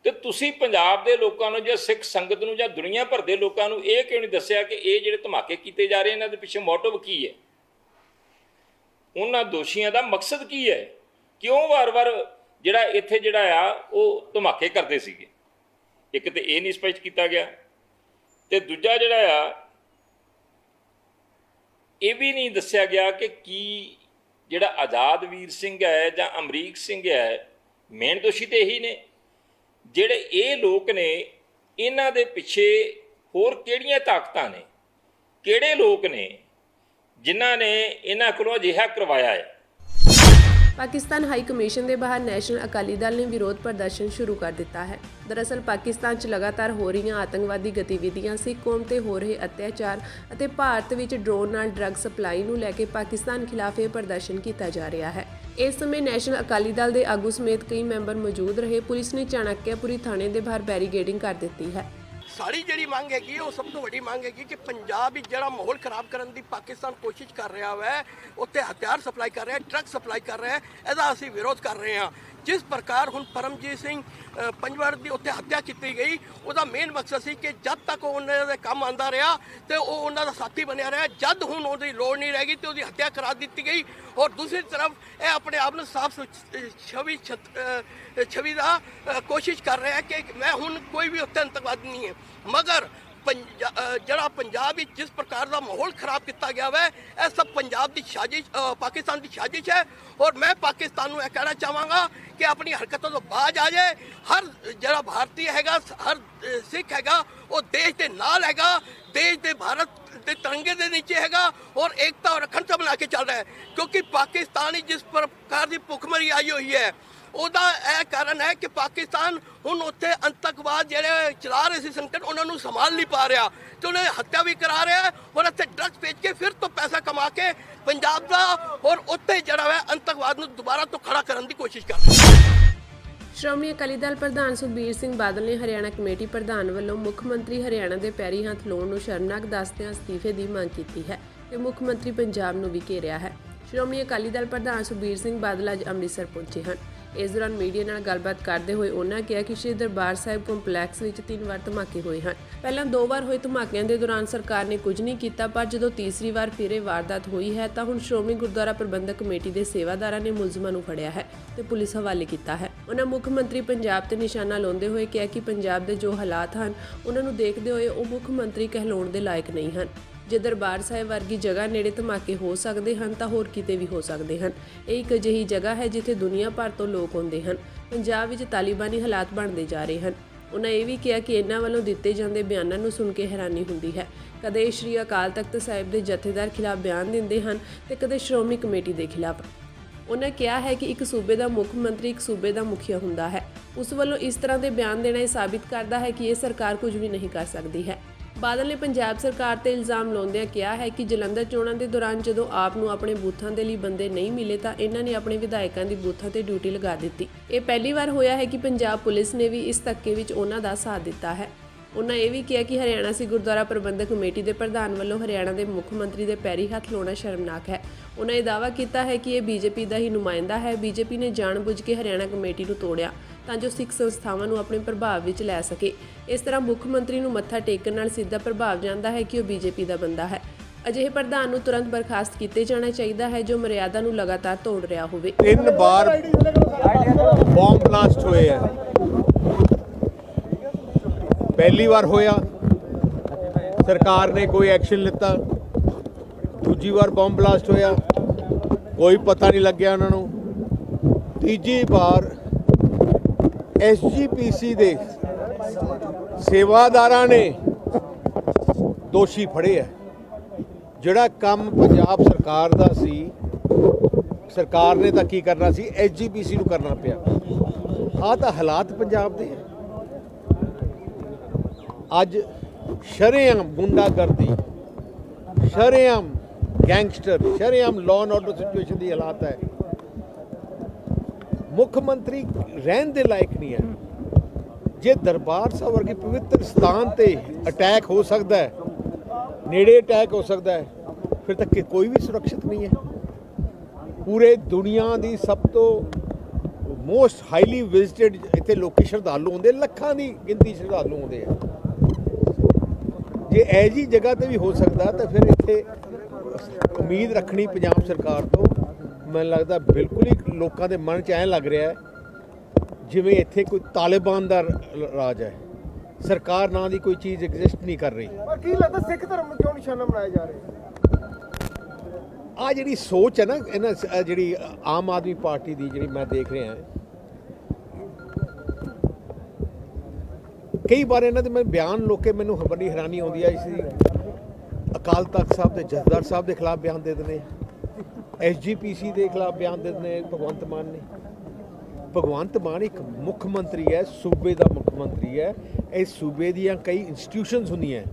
ਤੇ ਤੁਸੀਂ ਪੰਜਾਬ ਦੇ ਲੋਕਾਂ ਨੂੰ ਜਾਂ ਸਿੱਖ ਸੰਗਤ ਨੂੰ ਜਾਂ ਦੁਨੀਆ ਭਰ ਦੇ ਲੋਕਾਂ ਨੂੰ ਇਹ ਕਿਉਂ ਨਹੀਂ ਦੱਸਿਆ ਕਿ ਇਹ ਜਿਹੜੇ ਧਮਾਕੇ ਕੀਤੇ ਜਾ ਰਹੇ ਇਹਨਾਂ ਦੇ ਪਿੱਛੇ ਮੋਟਿਵ ਕੀ ਹੈ, ਉਹਨਾਂ ਦੋਸ਼ੀਆਂ ਦਾ ਮਕਸਦ ਕੀ ਹੈ, ਕਿਉਂ ਵਾਰ-ਵਾਰ ਜਿਹੜਾ ਇੱਥੇ ਜਿਹੜਾ ਆ ਉਹ ਧਮਾਕੇ ਕਰਦੇ ਸੀਗੇ। ਇੱਕ ਤੇ ਇਹ ਨਹੀਂ ਸਪਸ਼ਟ ਕੀਤਾ ਗਿਆ ਤੇ ਦੂਜਾ ਜਿਹੜਾ ਆ ਇਹ ਵੀ ਨਹੀਂ ਦੱਸਿਆ ਗਿਆ ਕਿ ਕੀ ਜਿਹੜਾ ਆਜ਼ਾਦ ਵੀਰ ਸਿੰਘ ਹੈ ਜਾਂ ਅਮਰੀਕ ਸਿੰਘ ਹੈ, ਮੇਨ ਦੋਸ਼ੀ ਤੇ ਇਹੀ ਨੇ। ਜਿਹੜੇ ਇਹ ਲੋਕ ਨੇ ਇਹਨਾਂ ਦੇ ਪਿੱਛੇ ਹੋਰ ਕਿਹੜੀਆਂ ਤਾਕਤਾਂ ਨੇ, ਕਿਹੜੇ ਲੋਕ ਨੇ ਜਿਨ੍ਹਾਂ ਨੇ ਇਹਨਾਂ ਕੋਲੋਂ ਅਜਿਹਾ ਕਰਵਾਇਆ ਹੈ। ਪਾਕਿਸਤਾਨ ਹਾਈ ਕਮਿਸ਼ਨ ਦੇ ਬਾਹਰ ਨੈਸ਼ਨਲ ਅਕਾਲੀ ਦਲ ਨੇ ਵਿਰੋਧ ਪ੍ਰਦਰਸ਼ਨ ਸ਼ੁਰੂ ਕਰ ਦਿੱਤਾ ਹੈ। ਦਰਅਸਲ ਪਾਕਿਸਤਾਨ 'ਚ ਲਗਾਤਾਰ ਹੋ ਰਹੀਆਂ ਆਤੰਕਵਾਦੀ ਗਤੀਵਿਧੀਆਂ, ਸਿੱਖ ਕੌਮ ਤੇ ਹੋ ਰਹੇ ਅਤਿਆਚਾਰ ਅਤੇ ਭਾਰਤ ਵਿੱਚ ਡਰੋਨ ਨਾਲ ਡਰੱਗ ਸਪਲਾਈ ਨੂੰ ਲੈ ਕੇ ਪਾਕਿਸਤਾਨ ਖਿਲਾਫ ਇਹ ਪ੍ਰਦਰਸ਼ਨ ਕੀਤਾ ਜਾ ਰਿਹਾ ਹੈ। ਇਸ ਸਮੇਂ ਨੈਸ਼ਨਲ ਅਕਾਲੀ ਦਲ ਦੇ ਆਗੂ ਸਮੇਤ ਕਈ ਮੈਂਬਰ ਮੌਜੂਦ ਰਹੇ। ਪੁਲਿਸ ਨੇ ਚਾਣਕਿਆਪੁਰੀ ਥਾਣੇ ਦੇ ਬਾਹਰ ਬੈਰੀਗੇਡਿੰਗ ਕਰ ਦਿੱਤੀ ਹੈ। ਸਾਡੀ ਜਿਹੜੀ ਮੰਗ ਹੈਗੀ ਉਹ ਸਭ ਤੋਂ ਵੱਡੀ ਮੰਗ ਹੈਗੀ ਕਿ ਪੰਜਾਬ ਵਿੱਚ ਜਿਹੜਾ ਮਾਹੌਲ ਖਰਾਬ ਕਰਨ ਦੀ ਪਾਕਿਸਤਾਨ ਕੋਸ਼ਿਸ਼ ਕਰ ਰਿਹਾ ਹੈ, ਉੱਥੇ ਹਥਿਆਰ ਸਪਲਾਈ ਕਰ ਰਿਹਾ ਹੈ, ਡਰੱਗ ਸਪਲਾਈ ਕਰ ਰਿਹਾ ਹੈ, ਇਹਦਾ ਅਸੀਂ ਵਿਰੋਧ ਕਰ ਰਹੇ ਹਾਂ। ਜਿਸ ਪ੍ਰਕਾਰ ਹੁਣ ਪਰਮਜੀਤ ਸਿੰਘ ਪੰਜਵਾਰ ਦੀ ਉੱਥੇ ਹੱਤਿਆ ਕੀਤੀ ਗਈ, ਉਹਦਾ ਮੇਨ ਮਕਸਦ ਸੀ ਕਿ ਜਦ ਤੱਕ ਉਹ ਉਹਨਾਂ ਦੇ ਕੰਮ ਆਉਂਦਾ ਰਿਹਾ ਤੇ ਉਹ ਉਹਨਾਂ ਦਾ ਸਾਥੀ ਬਣਿਆ ਰਿਹਾ, ਜਦ ਹੁਣ ਉਹਦੀ ਲੋੜ ਨਹੀਂ ਰਹੇਗੀ ਤੇ ਉਹਦੀ ਹੱਤਿਆ ਕਰਾ ਦਿੱਤੀ ਗਈ। ਔਰ ਦੂਸਰੀ ਤਰਫ ਇਹ ਆਪਣੇ ਆਪ ਨੂੰ ਸਾਫ਼ ਛਵੀ ਦਾ ਕੋਸ਼ਿਸ਼ ਕਰ ਰਿਹਾ ਹੈ ਕਿ ਮੈਂ ਹੁਣ ਕੋਈ ਵੀ ਉੱਥੇ ਅੰਤਕਵਾਦੀ ਨਹੀਂ ਹੈ, ਮਗਰ ਜਿਹੜਾ ਪੰਜਾਬ ਵਿੱਚ ਜਿਸ ਪ੍ਰਕਾਰ ਦਾ ਮਾਹੌਲ ਖਰਾਬ ਕੀਤਾ ਗਿਆ ਹੈ, ਇਹ ਸਭ ਪੰਜਾਬ ਦੀ ਸਾਜ਼ਿਸ਼, ਪਾਕਿਸਤਾਨ ਦੀ ਸਾਜ਼ਿਸ਼ ਹੈ। ਔਰ ਮੈਂ ਪਾਕਿਸਤਾਨ ਨੂੰ ਇਹ ਕਹਿਣਾ ਚਾਹਾਂਗਾ ਕਿ ਆਪਣੀ ਹਰਕਤਾਂ ਤੋਂ ਬਾਜ਼ ਆ ਜਾਏ। ਹਰ ਜਿਹੜਾ ਭਾਰਤੀ ਹੈਗਾ, ਹਰ ਸਿੱਖ ਹੈਗਾ, ਉਹ ਦੇਸ਼ ਦੇ ਨਾਲ ਹੈਗਾ, ਦੇਸ਼ ਦੇ ਭਾਰਤ ਦੇ ਤਿਰੰਗੇ ਦੇ ਨੀਚੇ ਹੈਗਾ ਔਰ ਏਕਤਾ ਔਰ ਅਖੰਡਤਾ ਬਣਾ ਕੇ ਚੱਲ ਰਿਹਾ ਹੈ। ਕਿਉਂਕਿ ਪਾਕਿਸਤਾਨ ਜਿਸ ਪ੍ਰਕਾਰ ਦੀ ਭੁੱਖਮਰੀ ਆਈ ਹੋਈ ਹੈ, ਉਹਦਾ ਇਹ ਕਾਰਨ ਹੈ ਕਿ ਪਾਕਿਸਤਾਨ ਹੁਣ ਉੱਥੇ ਅੰਤਕਵਾਦ ਜਿਹੜੇ ਚਲਾ ਰਹੇ ਸੀ ਸੰਕਟ, ਉਹਨਾਂ ਨੂੰ ਸੰਭਾਲ ਨਹੀਂ ਪਾ ਰਿਹਾ ਤੇ ਉਹਨੇ ਹੱਤਿਆ ਵੀ ਕਰਾ ਰਿਹਾ ਔਰ ਇੱਥੇ ਡਰੱਗਸ ਵੇਚ ਕੇ ਫਿਰ ਤੋਂ ਪੈਸਾ ਕਮਾ ਕੇ ਪੰਜਾਬ ਦਾ ਔਰ ਉੱਥੇ ਜਿਹੜਾ ਹੈ ਅੰਤਕਵਾਦ ਨੂੰ ਦੁਬਾਰਾ ਤੋਂ ਖੜਾ ਕਰਨ ਦੀ ਕੋਸ਼ਿਸ਼ ਕਰ ਰਿਹਾ। ਸ਼੍ਰੋਮਣੀ ਅਕਾਲੀ ਦਲ ਪ੍ਰਧਾਨ ਸੁਖਬੀਰ ਸਿੰਘ ਬਾਦਲ ਨੇ ਹਰਿਆਣਾ ਕਮੇਟੀ ਪ੍ਰਧਾਨ ਵੱਲੋਂ ਮੁੱਖ ਮੰਤਰੀ ਹਰਿਆਣਾ ਦੇ ਪੈਰੀ ਹੱਥ ਲਾਉਣ ਨੂੰ ਸ਼ਰਮਨਾਕ ਦੱਸਦਿਆਂ ਅਸਤੀਫੇ ਦੀ ਮੰਗ ਕੀਤੀ ਹੈ ਤੇ ਮੁੱਖ ਮੰਤਰੀ ਪੰਜਾਬ ਨੂੰ ਵੀ ਘੇਰਿਆ ਹੈ। ਸ਼੍ਰੋਮਣੀ ਅਕਾਲੀ ਦਲ ਪ੍ਰਧਾਨ ਸੁਖਬੀਰ ਸਿੰਘ ਬਾਦਲ ਅੱਜ ਅੰਮ੍ਰਿਤਸਰ ਪਹੁੰਚੇ ਹਨ। ਇਸ ਦੌਰਾਨ ਮੀਡੀਆ ਨਾਲ ਗੱਲਬਾਤ ਕਰਦੇ ਹੋਏ ਉਹਨਾਂ ਕਿਹਾ ਕਿ ਸ਼੍ਰੀ ਦਰਬਾਰ ਸਾਹਿਬ ਕੰਪਲੈਕਸ ਵਿੱਚ 3 ਵਾਰ ਧਮਾਕੇ ਹੋਏ ਹਨ। ਪਹਿਲਾਂ 2 ਵਾਰ ਹੋਏ ਧਮਾਕਿਆਂ ਦੇ ਦੌਰਾਨ ਸਰਕਾਰ ਨੇ ਕੁਝ ਨਹੀਂ ਕੀਤਾ, ਪਰ ਜਦੋਂ ਤੀਸਰੀ ਵਾਰ ਫਿਰ ਇਹ ਵਾਰਦਾਤ ਹੋਈ ਹੈ ਤਾਂ ਹੁਣ ਸ਼੍ਰੋਮਣੀ ਗੁਰਦੁਆਰਾ ਪ੍ਰਬੰਧਕ ਕਮੇਟੀ ਦੇ ਸੇਵਾਦਾਰਾਂ ਨੇ ਮੁਲਜ਼ਮਾਂ ਨੂੰ ਫੜਿਆ ਹੈ ਤੇ ਪੁਲਿਸ ਹਵਾਲੇ ਕੀਤਾ ਹੈ। ਉਹਨਾਂ ਮੁੱਖ ਮੰਤਰੀ ਪੰਜਾਬ ਤੇ ਨਿਸ਼ਾਨਾ ਲਾਉਂਦੇ ਹੋਏ ਕਿਹਾ ਕਿ ਪੰਜਾਬ ਦੇ ਜੋ ਹਾਲਾਤ ਹਨ, ਉਹਨਾਂ ਨੂੰ ਦੇਖਦੇ ਹੋਏ ਉਹ ਮੁੱਖ ਮੰਤਰੀ ਕਹਿਲਾਉਣ ਦੇ ਲਾਇਕ ਨਹੀਂ ਹਨ। ਜੇ ਦਰਬਾਰ ਸਾਹਿਬ ਵਰਗੀ ਜਗ੍ਹਾ ਨੇੜੇ ਧਮਾਕੇ ਹੋ ਸਕਦੇ ਹਨ ਤਾਂ ਹੋਰ ਕਿਤੇ ਵੀ ਹੋ ਸਕਦੇ ਹਨ। ਇਹ ਇੱਕ ਅਜਿਹੀ ਜਗ੍ਹਾ ਹੈ ਜਿੱਥੇ ਦੁਨੀਆ ਭਰ ਤੋਂ ਲੋਕ ਆਉਂਦੇ ਹਨ। ਪੰਜਾਬ ਵਿੱਚ ਤਾਲਿਬਾਨੀ ਹਾਲਾਤ ਬਣਦੇ ਜਾ ਰਹੇ ਹਨ। ਉਹਨਾਂ ਇਹ ਵੀ ਕਿਹਾ ਕਿ ਇਹਨਾਂ ਵੱਲੋਂ ਦਿੱਤੇ ਜਾਂਦੇ ਬਿਆਨਾਂ ਨੂੰ ਸੁਣ ਕੇ ਹੈਰਾਨੀ ਹੁੰਦੀ ਹੈ। ਕਦੇ ਸ਼੍ਰੀ ਅਕਾਲ ਤਖਤ ਸਾਹਿਬ ਦੇ ਜਥੇਦਾਰ ਖਿਲਾਫ ਬਿਆਨ ਦਿੰਦੇ ਹਨ ਤੇ ਕਦੇ ਸ਼੍ਰੋਮਣੀ ਕਮੇਟੀ ਦੇ ਖਿਲਾਫ। ਉਹਨਾਂ ਕਿਹਾ ਹੈ ਕਿ ਇੱਕ ਸੂਬੇ ਦਾ ਮੁੱਖ ਮੰਤਰੀ ਇੱਕ ਸੂਬੇ ਦਾ ਮੁਖੀਆ ਹੁੰਦਾ ਹੈ। ਉਸ ਵੱਲੋਂ ਇਸ ਤਰ੍ਹਾਂ ਦੇ ਬਿਆਨ ਦੇਣਾ ਇਹ ਸਾਬਿਤ ਕਰਦਾ ਹੈ ਕਿ ਇਹ ਸਰਕਾਰ ਕੁਝ ਵੀ ਨਹੀਂ ਕਰ ਸਕਦੀ ਹੈ। ਬਾਦਲ ਨੇ ਪੰਜਾਬ ਸਰਕਾਰ ਤੇ ਇਲਜ਼ਾਮ ਲਾਉਂਦਿਆਂ ਕਿਹਾ ਹੈ ਕਿ ਜਲੰਧਰ ਚੋਣਾਂ ਦੇ ਦੌਰਾਨ ਜਦੋਂ ਆਪ ਨੂੰ ਆਪਣੇ ਬੂਥਾਂ ਦੇ ਲਈ ਬੰਦੇ ਨਹੀਂ ਮਿਲੇ ਤਾਂ ਇਹਨਾਂ ਨੇ ਆਪਣੇ ਵਿਧਾਇਕਾਂ ਦੀ ਬੂਥਾਂ ਤੇ ਡਿਊਟੀ ਲਗਾ ਦਿੱਤੀ। ਇਹ ਪਹਿਲੀ ਵਾਰ ਹੋਇਆ ਹੈ ਕਿ ਪੰਜਾਬ ਪੁਲਿਸ ਨੇ ਵੀ ਇਸ ਧੱਕੇ ਵਿੱਚ ਉਹਨਾਂ ਦਾ ਸਾਥ ਦਿੱਤਾ ਹੈ। ਉਹਨਾਂ ਇਹ ਵੀ ਕਿਹਾ ਕਿ ਹਰਿਆਣਾ ਸਿੱਖ ਗੁਰਦੁਆਰਾ ਪ੍ਰਬੰਧਕ ਕਮੇਟੀ ਦੇ ਪ੍ਰਧਾਨ ਵੱਲੋਂ ਹਰਿਆਣਾ ਦੇ ਮੁੱਖ ਮੰਤਰੀ ਦੇ ਪੈਰੀ ਹੱਥ ਲਾਉਣਾ ਸ਼ਰਮਨਾਕ ਹੈ। ਉਹਨਾਂ ਇਹ ਦਾਅਵਾ ਕੀਤਾ ਹੈ ਕਿ ਇਹ ਬੀਜੇਪੀ ਦਾ ਹੀ ਨੁਮਾਇੰਦਾ ਹੈ। ਬੀਜੇਪੀ ਨੇ ਜਾਣਬੁੱਝ ਕੇ ਹਰਿਆਣਾ ਕਮੇਟੀ ਨੂੰ ਤੋੜਿਆ ਤਾਂ ਜੋ ਸਿੱਖ ਸੰਸਥਾਵਾਂ ਨੂੰ ਆਪਣੇ ਪ੍ਰਭਾਵ ਵਿੱਚ ਲੈ ਸਕੇ। ਇਸ ਤਰ੍ਹਾਂ ਮੁੱਖ ਮੰਤਰੀ ਨੂੰ ਮੱਥਾ ਟੇਕਣ ਨਾਲ ਸਿੱਧਾ ਪ੍ਰਭਾਵ ਜਾਂਦਾ ਹੈ ਕਿ ਉਹ ਬੀਜੇਪੀ ਦਾ ਬੰਦਾ ਹੈ। ਅਜਿਹੇ ਪ੍ਰਧਾਨ ਨੂੰ ਤੁਰੰਤ ਬਰਖਾਸਤ ਕੀਤੇ ਜਾਣਾ ਚਾਹੀਦਾ ਹੈ ਜੋ ਮਰਿਆਦਾ ਨੂੰ ਲਗਾਤਾਰ ਤੋੜ ਰਿਹਾ ਹੋਵੇ। 3 ਬਾਰ ਬੌਂਬ ਬਲਾਸਟ ਹੋਏ ਹੈ। ਪਹਿਲੀ ਵਾਰ ਹੋਇਆ ਸਰਕਾਰ ਨੇ ਕੋਈ ਐਕਸ਼ਨ ਲਿੱਤਾ, ਦੂਜੀ ਵਾਰ ਬੰਬ ਬਲਾਸਟ ਹੋਇਆ ਕੋਈ ਪਤਾ ਨਹੀਂ ਲੱਗਿਆ ਉਹਨਾਂ ਨੂੰ, ਤੀਜੀ ਵਾਰ ਐਸਜੀਪੀਸੀ ਦੇ ਸੇਵਾਦਾਰਾਂ ਨੇ ਦੋਸ਼ੀ ਫੜੇ ਹੈ। ਜਿਹੜਾ ਕੰਮ ਪੰਜਾਬ ਸਰਕਾਰ ਦਾ ਸੀ, ਸਰਕਾਰ ਨੇ ਤਾਂ ਕੀ ਕਰਨਾ ਸੀ, ਐਸਜੀਪੀਸੀ ਨੂੰ ਕਰਨਾ ਪਿਆ। ਆਹ ਤਾਂ ਹਾਲਾਤ ਪੰਜਾਬ ਦੇ। ਅੱਜ ਸ਼ਰੇਆਮ ਗੁੰਡਾਗਰਦੀ, ਸ਼ਰੇਆਮ ਗੈਂਗਸਟਰ, ਸ਼ਰੇਆਮ ਲਾਅ ਐਂਡ ਆਰਡਰ ਸਿਚੁਏਸ਼ਨ ਦੀ ਹਾਲਾਤ ਹੈ। ਮੁੱਖ ਮੰਤਰੀ ਰਹਿਣ ਦੇ ਲਾਇਕ ਨਹੀਂ ਹੈ। ਜੇ ਦਰਬਾਰ ਸਾਹਿਬ ਵਰਗੇ ਪਵਿੱਤਰ ਸਥਾਨ ਤੇ ਅਟੈਕ ਹੋ ਸਕਦਾ ਹੈ, ਨੇੜੇ ਅਟੈਕ ਹੋ ਸਕਦਾ ਹੈ, ਫਿਰ ਤਾਂ ਕੋਈ ਵੀ ਸੁਰੱਖਿਅਤ ਨਹੀਂ ਹੈ। ਪੂਰੇ ਦੁਨੀਆ ਦੀ ਸਭ ਤੋਂ ਮੋਸਟ ਹਾਈਲੀ ਵਿਜ਼ਿਟਡ ਇੱਥੇ ਲੋਕੀ ਸ਼ਰਧਾਲੂ ਆਉਂਦੇ, ਲੱਖਾਂ ਦੀ ਗਿਣਤੀ ਸ਼ਰਧਾਲੂ ਆਉਂਦੇ ਆ। ਜੇ ਇਹ ਜੀ ਜਗ੍ਹਾ ਤੇ ਵੀ ਹੋ ਸਕਦਾ ਤਾਂ ਫਿਰ ਇੱਥੇ ਉਮੀਦ ਰੱਖਣੀ ਪੰਜਾਬ ਸਰਕਾਰ ਤੋਂ, ਮੈਨੂੰ ਲੱਗਦਾ ਬਿਲਕੁਲ ਹੀ ਲੋਕਾਂ ਦੇ ਮਨ 'ਚ ਐਂ ਲੱਗ ਰਿਹਾ ਹੈ ਜਿਵੇਂ ਇੱਥੇ ਕੋਈ ਤਾਲਿਬਾਨ ਦਾ ਰਾਜ ਹੈ। ਸਰਕਾਰ ਨਾਂ ਦੀ ਕੋਈ ਚੀਜ਼ ਐਗਜ਼ਿਸਟ ਨਹੀਂ ਕਰ ਰਹੀ। ਪਰ ਕੀ ਲੱਗਦਾ ਸਿੱਖ ਧਰਮ ਨੂੰ ਕਿਉਂ ਨਿਸ਼ਾਨਾ ਬਣਾਇਆ ਜਾ ਰਿਹਾ? ਆ ਜਿਹੜੀ ਸੋਚ ਹੈ ਨਾ ਇਹਨਾਂ ਜਿਹੜੀ ਆਮ ਆਦਮੀ ਪਾਰਟੀ ਦੀ, ਜਿਹੜੀ ਮੈਂ ਦੇਖ ਰਿਹਾ, ਕਈ ਵਾਰ ਇਹਨਾਂ ਦੇ ਮੈਂ ਬਿਆਨ ਲੋਕੇ ਮੈਨੂੰ ਬੜੀ ਹੈਰਾਨੀ ਆਉਂਦੀ ਹੈ। ਇਸ ਅਕਾਲ ਤਖਤ ਸਾਹਿਬ ਦੇ ਜਥੇਦਾਰ ਸਾਹਿਬ ਦੇ ਖਿਲਾਫ ਬਿਆਨ ਦੇ ਦਿੰਦੇ, ਐਸਜੀਪੀਸੀ ਦੇ ਖਿਲਾਫ ਬਿਆਨ ਦੇ ਦਿੰਦੇ ਭਗਵੰਤ ਮਾਨ ਨੇ। ਭਗਵੰਤ ਮਾਨ ਇੱਕ ਮੁੱਖ ਮੰਤਰੀ ਹੈ, ਸੂਬੇ ਦਾ ਮੁੱਖ ਮੰਤਰੀ ਹੈ। ਇਸ ਸੂਬੇ ਦੀਆਂ ਕਈ ਇੰਸਟੀਟਿਊਸ਼ਨਸ ਹੁੰਦੀਆਂ।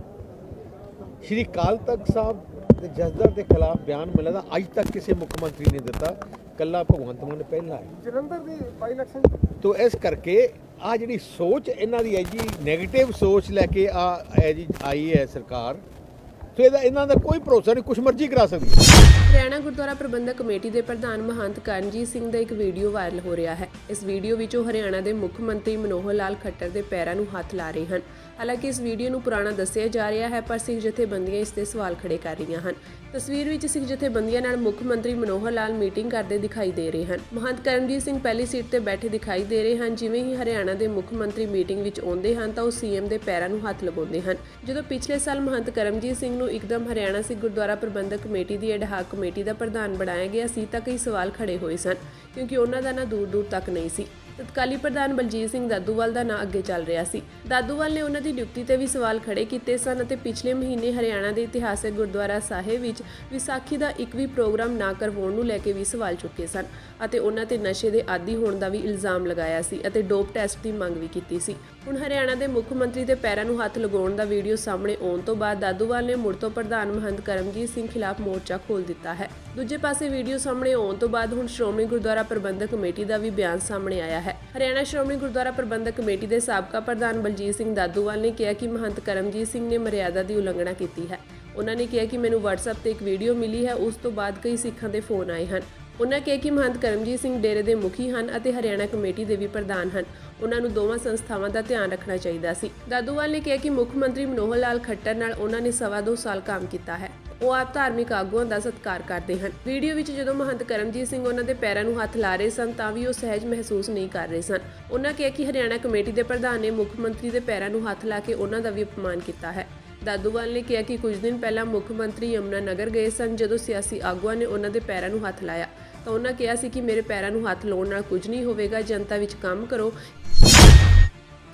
ਸ਼੍ਰੀ ਅਕਾਲ ਤਖਤ ਸਾਹਿਬ ਦੇ ਜਥੇਦਾਰ ਦੇ ਖਿਲਾਫ ਬਿਆਨ ਮਿਲਦਾ ਅੱਜ ਤੱਕ ਕਿਸੇ ਮੁੱਖ ਮੰਤਰੀ ਨੇ ਦਿੱਤਾ, ਕੱਲਾ ਭਗਵੰਤ ਮਾਨ ਨੇ ਪਹਿਲਾਂ ਹੈ। ਜਲੰਧਰ ਦੀ ਬਾਈ ਇਲੈਕਸ਼ਨ ਤੋ ਇਸ ਕਰਕੇ ਆ ਜਿਹੜੀ ਸੋਚ ਇਹਨਾਂ ਦੀ ਹੈ ਜੀ, ਨੈਗੇਟਿਵ ਸੋਚ ਲੈ ਕੇ ਜੀ ਆਈ ਹੈ ਸਰਕਾਰ, ਸੋ ਇਹਨਾਂ ਦਾ ਕੋਈ ਭਰੋਸਾ ਨਹੀਂ, ਕੁਛ ਮਰਜ਼ੀ ਕਰਾ ਸਕਦੀ ਹੈ। ਹਰਿਆਣਾ ਗੁਰਦੁਆਰਾ ਪ੍ਰਬੰਧਕ ਕਮੇਟੀ ਦੇ ਪ੍ਰਧਾਨ ਮਹੰਤ ਕਰਨਜੀਤ ਸਿੰਘ ਦਾ ਇੱਕ ਵੀਡੀਓ ਵਾਇਰਲ ਹੋ ਰਿਹਾ ਹੈ। ਇਸ ਵੀਡੀਓ ਵਿੱਚ ਉਹ ਹਰਿਆਣਾ ਦੇ ਮੁੱਖ ਮੰਤਰੀ ਮਨੋਹਰ ਲਾਲ ਖੱਟਰ ਦੇ ਪੈਰਾਂ ਨੂੰ ਹੱਥ ਲਾ ਰਹੇ ਹਨ। ਹਾਲਾਂਕਿ ਇਸ ਵੀਡੀਓ ਨੂੰ ਪੁਰਾਣਾ ਦੱਸਿਆ ਜਾ ਰਿਹਾ ਹੈ, ਪਰ ਸਿੱਖ ਜਥੇਬੰਦੀਆਂ ਇਸ ਤੇ ਸਵਾਲ ਖੜੇ ਕਰ ਰਹੀਆਂ ਹਨ। ਤਸਵੀਰ ਵਿੱਚ ਸਿੱਖ ਜਥੇਬੰਦੀਆਂ ਨਾਲ ਮੁੱਖ ਮੰਤਰੀ ਮਨੋਹਰ ਲਾਲ ਮੀਟਿੰਗ ਕਰਦੇ ਦਿਖਾਈ ਦੇ ਰਹੇ ਹਨ। ਮਹੰਤ ਕਰਨਜੀਤ ਸਿੰਘ ਪਹਿਲੀ ਸੀਟ ਤੇ ਬੈਠੇ ਦਿਖਾਈ ਦੇ ਰਹੇ ਹਨ। ਜਿਵੇਂ ਹੀ ਹਰਿਆਣਾ ਦੇ ਮੁੱਖ ਮੰਤਰੀ ਮੀਟਿੰਗ ਵਿੱਚ ਆਉਂਦੇ ਹਨ ਤਾਂ ਉਹ ਸੀਐਮ ਦੇ ਪੈਰਾਂ ਨੂੰ ਹੱਥ ਲਗਾਉਂਦੇ ਹਨ। ਜਦੋਂ ਪਿਛਲੇ ਸਾਲ ਮਹੰਤ ਕਰਮਜੀਤ ਸਿੰਘ ਨੂੰ ਇੱਕਦਮ ਹਰਿਆਣਾ ਸਿੱਖ ਗੁਰਦੁਆਰਾ ਪ੍ਰਬੰਧਕ ਕਮੇਟੀ ਦੀ ਐਡਹਾਕ ਕਮੇਟੀ ਦਾ ਪ੍ਰਧਾਨ ਬਣਾਇਆ ਗਿਆ ਸੀ ਤਾਂ ਕਈ ਸਵਾਲ ਖੜੇ ਹੋਏ ਸਨ, ਕਿਉਂਕਿ ਉਹਨਾਂ ਦਾ ਨਾਂ ਦੂਰ-ਦੂਰ ਤੱਕ ਨਹੀਂ ਸੀ। ਤਤਕਾਲੀ ਪ੍ਰਧਾਨ ਬਲਜੀਤ ਸਿੰਘ ਦਾਦੂਵਾਲ ਦਾ ਨਾਂ ਅੱਗੇ ਚੱਲ ਰਿਹਾ ਸੀ। ਦਾਦੂਵਾਲ ਨੇ ਉਹਨਾਂ ਦੀ ਨਿਯੁਕਤੀ ਤੇ ਵੀ ਸਵਾਲ ਖੜੇ ਕੀਤੇ ਸਨ ਅਤੇ ਪਿਛਲੇ ਮਹੀਨੇ ਹਰਿਆਣਾ ਦੇ ਇਤਿਹਾਸਕ ਗੁਰਦੁਆਰਾ ਸਾਹਿਬ ਵਿੱਚ ਵਿਸਾਖੀ ਦਾ ਇੱਕ ਵੀ ਪ੍ਰੋਗਰਾਮ ਨਾ ਕਰਵਾਉਣ ਨੂੰ ਲੈ ਕੇ ਵੀ ਸਵਾਲ ਚੁੱਕੇ ਸਨ ਅਤੇ ਉਹਨਾਂ ਤੇ ਨਸ਼ੇ ਦੇ ਆਦੀ ਹੋਣ ਦਾ ਵੀ ਇਲਜ਼ਾਮ ਲਗਾਇਆ ਸੀ ਅਤੇ ਡੋਪ ਟੈਸਟ ਦੀ ਮੰਗ ਵੀ ਕੀਤੀ ਸੀ। ਹੁਣ ਹਰਿਆਣਾ ਦੇ ਮੁੱਖ ਮੰਤਰੀ ਦੇ ਪੈਰਾਂ ਨੂੰ ਹੱਥ ਲਗਾਉਣ ਦਾ ਵੀਡੀਓ ਸਾਹਮਣੇ ਆਉਣ ਤੋਂ ਬਾਅਦ ਦਾਦੂਵਾਲ ਨੇ ਮੁੜ ਤੋਂ ਪ੍ਰਧਾਨ ਮਹੰਤ ਕਰਮਜੀਤ ਸਿੰਘ ਖਿਲਾਫ ਮੋਰਚਾ ਖੋਲ੍ਹ ਦਿੱਤਾ ਹੈ। ਦੂਜੇ ਪਾਸੇ ਵੀਡੀਓ ਸਾਹਮਣੇ ਆਉਣ ਤੋਂ ਬਾਅਦ ਹੁਣ ਸ਼੍ਰੋਮਣੀ ਗੁਰਦੁਆਰਾ ਪ੍ਰਬੰਧਕ ਕਮੇਟੀ ਦਾ ਵੀ ਬਿਆਨ ਸਾਹਮਣੇ ਆਇਆ ਹੈ। ਹਰਿਆਣਾ ਸ਼੍ਰੋਮਣੀ ਗੁਰਦੁਆਰਾ ਪ੍ਰਬੰਧਕ ਕਮੇਟੀ ਦੇ ਸਾਬਕਾ ਪ੍ਰਧਾਨ ਬਲਜੀਤ ਸਿੰਘ ਦਾਦੂਵਾਲ ਨੇ ਕਿਹਾ ਕਿ ਮਹੰਤ ਕਰਮਜੀਤ ਸਿੰਘ ਨੇ ਮਰਿਆਦਾ ਦੀ ਉਲੰਘਣਾ ਕੀਤੀ ਹੈ। ਉਹਨਾਂ ਨੇ ਕਿਹਾ ਕਿ ਮੈਨੂੰ WhatsApp ਤੇ ਇੱਕ ਵੀਡੀਓ ਮਿਲੀ ਹੈ, ਉਸ ਤੋਂ ਬਾਅਦ ਕਈ ਸਿੱਖਾਂ ਦੇ ਫੋਨ ਆਏ ਹਨ। ਉਹਨਾਂ ਕਿਹਾ ਕਿ ਮਹੰਤ ਕਰਮਜੀਤ ਸਿੰਘ ਡੇਰੇ ਦੇ ਮੁਖੀ ਹਨ ਅਤੇ ਹਰਿਆਣਾ ਕਮੇਟੀ ਦੇ ਵੀ ਪ੍ਰਧਾਨ ਹਨ। ਉਹਨਾਂ ਨੂੰ ਦੋਵਾਂ ਸੰਸਥਾਵਾਂ ਦਾ ਧਿਆਨ ਰੱਖਣਾ ਚਾਹੀਦਾ ਸੀ। ਦਾਦੂਵਾਲ ਨੇ ਕਿਹਾ ਕਿ ਮੁੱਖ ਮੰਤਰੀ ਮਨੋਹਰ ਲਾਲ ਖੱਟਰ ਨਾਲ ਉਹਨਾਂ ਨੇ 2.25 ਸਾਲ ਕੰਮ ਕੀਤਾ ਹੈ। ਉਹ ਆਪ ਧਾਰਮਿਕ ਆਗੂਆਂ ਦਾ ਸਤਿਕਾਰ ਕਰਦੇ ਹਨ। ਵੀਡੀਓ ਵਿੱਚ ਜਦੋਂ ਮਹੰਤ ਕਰਮਜੀਤ ਸਿੰਘ ਉਹਨਾਂ ਦੇ ਪੈਰਾਂ ਨੂੰ ਹੱਥ ਲਾ ਰਹੇ ਸਨ ਤਾਂ ਵੀ ਉਹ ਸਹਿਜ ਮਹਿਸੂਸ ਨਹੀਂ ਕਰ ਰਹੇ ਸਨ। ਉਹਨਾਂ ਕਿਹਾ ਕਿ ਹਰਿਆਣਾ ਕਮੇਟੀ ਦੇ ਪ੍ਰਧਾਨ ਨੇ ਮੁੱਖ ਮੰਤਰੀ ਦੇ ਪੈਰਾਂ ਨੂੰ ਹੱਥ ਲਾ ਕੇ ਉਹਨਾਂ ਦਾ ਵੀ ਅਪਮਾਨ ਕੀਤਾ ਹੈ। ਦਾਦੂਵਾਲ ਨੇ ਕਿਹਾ ਕਿ ਕੁਝ ਦਿਨ ਪਹਿਲਾਂ ਮੁੱਖ ਮੰਤਰੀ ਯਮੁਨਾ ਨਗਰ ਗਏ ਸਨ। ਜਦੋਂ ਸਿਆਸੀ ਆਗੂਆਂ ਨੇ ਉਹਨਾਂ ਦੇ ਪੈਰਾਂ ਨੂੰ ਹੱਥ ਲਾਇਆ ਤਾਂ ਉਹਨਾਂ ਕਿਹਾ ਸੀ ਕਿ ਮੇਰੇ ਪੈਰਾਂ ਨੂੰ ਹੱਥ ਲਾਉਣ ਨਾਲ ਕੁਝ ਨਹੀਂ ਹੋਵੇਗਾ, ਜਨਤਾ ਵਿੱਚ ਕੰਮ ਕਰੋ।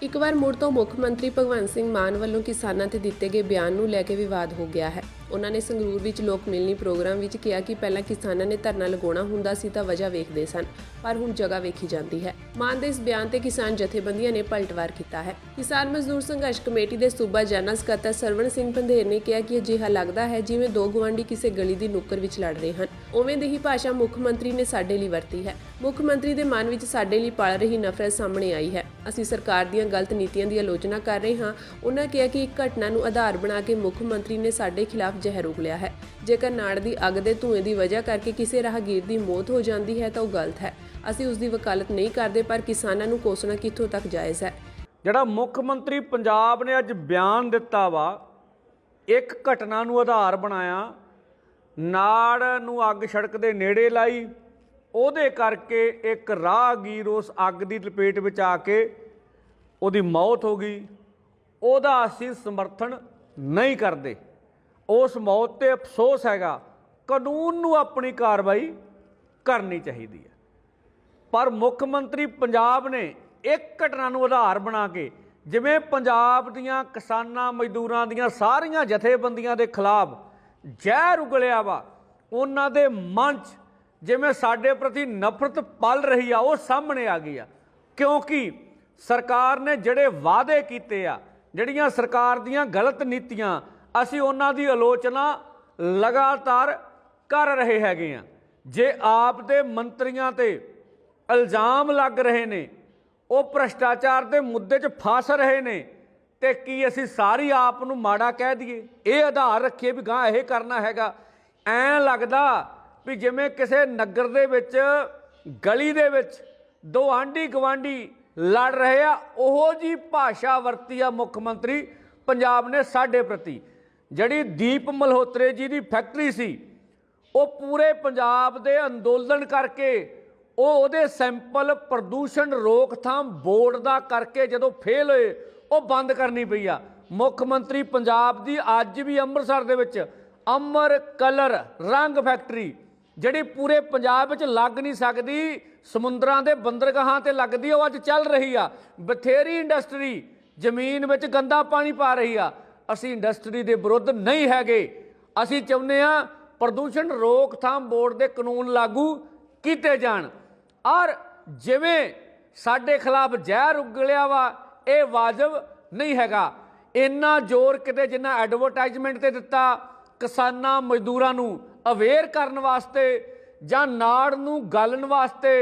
ਇੱਕ ਵਾਰ ਮੁੜ ਤੋਂ ਮੁੱਖ ਮੰਤਰੀ ਭਗਵੰਤ ਸਿੰਘ ਮਾਨ ਵੱਲੋਂ ਕਿਸਾਨਾਂ ਤੇ ਦਿੱਤੇ ਗਏ ਬਿਆਨ ਨੂੰ ਲੈ ਕੇ ਵਿਵਾਦ ਹੋ ਗਿਆ ਹੈ। ਉਹਨਾਂ ਨੇ ਸੰਗਰੂਰ ਵਿੱਚ ਲੋਕ ਮਿਲਣੀ ਪ੍ਰੋਗਰਾਮ ਵਿੱਚ ਕਿਹਾ ਕਿ ਪਹਿਲਾਂ ਕਿਸਾਨਾਂ ਨੇ ਧਰਨਾ ਲਗਾਉਣਾ ਹੁੰਦਾ ਸੀ ਤਾਂ ਵਜ੍ਹਾ ਵੇਖਦੇ ਸਨ, ਪਰ ਹੁਣ ਜਗ੍ਹਾ ਵੇਖੀ ਜਾਂਦੀ ਹੈ। ਮਾਨ ਦੇ ਇਸ ਬਿਆਨ ਤੇ ਕਿਸਾਨ ਜਥੇਬੰਦੀਆਂ ਨੇ ਪਲਟਵਾਰ ਕੀਤਾ ਹੈ। ਕਿਸਾਨ ਮਜ਼ਦੂਰ ਸੰਘਰਸ਼ ਕਮੇਟੀ ਦੇ ਸੂਬਾ ਜਨਰਲ ਸਕੱਤਰ ਸਰਵਣ ਸਿੰਘ ਪੰਧੇਰ ਨੇ ਕਿਹਾ ਕਿ ਅਜਿਹਾ ਲੱਗਦਾ ਹੈ ਜਿਵੇਂ ਦੋ ਗੁਆਂਢੀ ਕਿਸੇ ਗਲੀ ਦੀ ਨੁੱਕਰ ਵਿੱਚ ਲੜ ਰਹੇ ਹਨ। ਉਵੇਂ ਦੀ ਹੀ ਭਾਸ਼ਾ ਮੁੱਖ ਮੰਤਰੀ ਨੇ ਸਾਡੇ ਲਈ ਵਰਤੀ ਹੈ। ਮੁੱਖ ਮੰਤਰੀ ਦੇ ਮਨ ਵਿੱਚ ਸਾਡੇ ਲਈ ਪਲ ਰਹੀ ਨਫ਼ਰਤ ਸਾਹਮਣੇ ਆਈ ਹੈ। ਅਸੀਂ ਸਰਕਾਰ ਦੀਆਂ ਗਲਤ ਨੀਤੀਆਂ ਦੀ ਆਲੋਚਨਾ ਕਰ ਰਹੇ ਹਾਂ। ਉਹਨਾਂ ਕਿਹਾ ਕਿ ਇੱਕ ਘਟਨਾ ਨੂੰ ਆਧਾਰ ਬਣਾ ਕੇ ਮੁੱਖ ਮੰਤਰੀ ਨੇ ਸਾਡੇ ਖਿਲਾਫ ਜ਼ਹਿਰ ਉਗਲਿਆ ਹੈ। ਜੇਕਰ ਨਾੜ ਦੀ ਅੱਗ ਦੇ ਧੂਏ ਦੀ ਵਜ੍ਹਾ ਕਰਕੇ ਕਿਸੇ ਰਾਹਗੀਰ ਦੀ ਮੌਤ ਹੋ ਜਾਂਦੀ ਹੈ ਤਾਂ ਉਹ ਗਲਤ ਹੈ। ਅਸੀਂ ਉਸ ਦੀ ਵਕਾਲਤ ਨਹੀਂ ਕਰਦੇ, ਪਰ ਕਿਸਾਨਾਂ ਨੂੰ ਕੋਸਣਾ ਕਿੱਥੋਂ ਤੱਕ ਜਾਇਜ਼ ਹੈ। ਜਿਹੜਾ ਮੁੱਖ ਮੰਤਰੀ ਪੰਜਾਬ ਨੇ ਅੱਜ ਬਿਆਨ ਦਿੱਤਾ ਵਾ, ਇੱਕ ਘਟਨਾ ਨੂੰ ਆਧਾਰ ਬਣਾਇਆ, ਨਾੜ ਨੂੰ ਅੱਗ ਸੜਕ ਦੇ ਨੇੜੇ ਲਾਈ, ਉਹਦੇ ਕਰਕੇ ਇੱਕ ਰਾਹਗੀਰ ਉਸ ਅੱਗ ਦੀ ਲਪੇਟ ਵਿੱਚ ਆ ਕੇ ਉਹਦੀ ਮੌਤ ਹੋ ਗਈ। ਉਹਦਾ ਅਸੀਂ ਸਮਰਥਨ ਨਹੀਂ ਕਰਦੇ। ਉਸ ਮੌਤ ਤੇ ਅਫਸੋਸ ਹੈਗਾ। ਕਾਨੂੰਨ ਨੂੰ ਆਪਣੀ ਕਾਰਵਾਈ ਕਰਨੀ ਚਾਹੀਦੀ ਹੈ, ਪਰ ਮੁੱਖ ਮੰਤਰੀ ਪੰਜਾਬ ਨੇ ਇੱਕ ਘਟਨਾ ਨੂੰ ਆਧਾਰ ਬਣਾ ਕੇ, ਜਿਵੇਂ ਪੰਜਾਬ ਦੀਆਂ ਕਿਸਾਨਾਂ ਮਜ਼ਦੂਰਾਂ ਦੀਆਂ ਸਾਰੀਆਂ ਜਥੇਬੰਦੀਆਂ ਦੇ ਖਿਲਾਫ ਜ਼ਹਿਰ ਉਗਲਿਆ ਵਾ, ਉਹਨਾਂ ਦੇ ਮਨ 'ਚ ਜਿਵੇਂ ਸਾਡੇ ਪ੍ਰਤੀ ਨਫ਼ਰਤ ਪਲ ਰਹੀ ਆ, ਉਹ ਸਾਹਮਣੇ ਆ ਗਈ ਆ। ਕਿਉਂਕਿ ਸਰਕਾਰ ਨੇ ਜਿਹੜੇ ਵਾਅਦੇ ਕੀਤੇ ਆ, ਜਿਹੜੀਆਂ ਸਰਕਾਰ ਦੀਆਂ ਗਲਤ ਨੀਤੀਆਂ, ਅਸੀਂ ਉਹਨਾਂ ਦੀ ਆਲੋਚਨਾ ਲਗਾਤਾਰ ਕਰ ਰਹੇ ਹੈਗੇ ਆ। ਜੇ ਆਪ ਦੇ ਮੰਤਰੀਆਂ ਤੇ ਇਲਜ਼ਾਮ ਲੱਗ ਰਹੇ ਨੇ, ਉਹ ਭ੍ਰਿਸ਼ਟਾਚਾਰ ਦੇ ਮੁੱਦੇ 'ਚ ਫਸ ਰਹੇ ਨੇ, ਤੇ ਕੀ ਅਸੀਂ ਸਾਰੀ ਆਪ ਨੂੰ ਮਾੜਾ ਕਹਿ ਦਈਏ? ਇਹ ਆਧਾਰ ਰੱਖੀਏ ਵੀ ਗਾਂ ਇਹ ਕਰਨਾ ਹੈਗਾ। ਐਂ ਲੱਗਦਾ ਵੀ ਜਿਵੇਂ ਕਿਸੇ ਨਗਰ ਦੇ ਵਿੱਚ, ਗਲੀ ਦੇ ਵਿੱਚ ਦੋ ਆਂਢੀ ਗਵਾਂਢੀ ਲੜ ਰਹੇ ਆ। ਉਹੋ ਜੀ ਭਾਸ਼ਾ ਵਰਤੀ ਆ ਮੁੱਖ ਮੰਤਰੀ ਪੰਜਾਬ ਨੇ ਸਾਡੇ ਪ੍ਰਤੀ। ਜਿਹੜੀ ਦੀਪ ਮਲਹੋਤਰੇ ਜੀ ਦੀ ਫੈਕਟਰੀ ਸੀ, ਉਹ ਪੂਰੇ ਪੰਜਾਬ ਦੇ ਅੰਦੋਲਨ ਕਰਕੇ ਉਹਦੇ ਸੈਂਪਲ ਪ੍ਰਦੂਸ਼ਣ ਰੋਕਥਾਮ ਬੋਰਡ ਦਾ ਕਰਕੇ ਜਦੋਂ ਫੇਲ ਹੋਏ, ਉਹ ਬੰਦ ਕਰਨੀ ਪਈ ਆ। ਮੁੱਖ ਮੰਤਰੀ ਪੰਜਾਬ ਦੀ ਅੱਜ ਵੀ ਅੰਮ੍ਰਿਤਸਰ ਦੇ ਵਿੱਚ ਅਮਰ ਕਲਰ ਰੰਗ ਫੈਕਟਰੀ, ਜਿਹੜੀ ਪੂਰੇ ਪੰਜਾਬ ਵਿੱਚ ਲੱਗ ਨਹੀਂ ਸਕਦੀ, ਸਮੁੰਦਰਾਂ ਦੇ ਬੰਦਰਗਾਹਾਂ ਤੇ ਲੱਗਦੀ, ਉਹ ਅੱਜ ਚੱਲ ਰਹੀ ਆ। ਬਥੇਰੀ ਇੰਡਸਟਰੀ ਜ਼ਮੀਨ ਵਿੱਚ ਗੰਦਾ ਪਾਣੀ ਪਾ ਰਹੀ ਆ। ਅਸੀਂ ਇੰਡਸਟਰੀ ਦੇ ਵਿਰੁੱਧ ਨਹੀਂ ਹੈਗੇ। ਅਸੀਂ ਚਾਹੁੰਦੇ ਹਾਂ ਪ੍ਰਦੂਸ਼ਣ ਰੋਕਥਾਮ ਬੋਰਡ ਦੇ ਕਾਨੂੰਨ ਲਾਗੂ ਕੀਤੇ ਜਾਣ। ਔਰ ਜਿਵੇਂ ਸਾਡੇ ਖਿਲਾਫ ਜ਼ਹਿਰ ਉਗਲਿਆ ਵਾ, ਇਹ ਵਾਜਬ ਨਹੀਂ ਹੈਗਾ। ਇੰਨਾ ਜ਼ੋਰ ਕਿਤੇ ਜਿੰਨਾ ਐਡਵਰਟਾਈਜ਼ਮੈਂਟ ਤੇ ਦਿੱਤਾ ਕਿਸਾਨਾਂ ਮਜ਼ਦੂਰਾਂ ਨੂੰ ਅਵੇਅਰ ਕਰਨ ਵਾਸਤੇ ਜਾਂ ਨਾੜ ਨੂੰ ਗਾਲਣ ਵਾਸਤੇ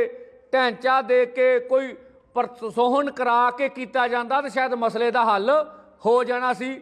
ਢਾਂਚਾ ਦੇ ਕੇ ਕੋਈ ਪ੍ਰਸੋਹਣ ਕਰਾ ਕੇ ਕੀਤਾ ਜਾਂਦਾ ਤਾਂ ਸ਼ਾਇਦ ਮਸਲੇ ਦਾ ਹੱਲ ਹੋ ਜਾਣਾ ਸੀ।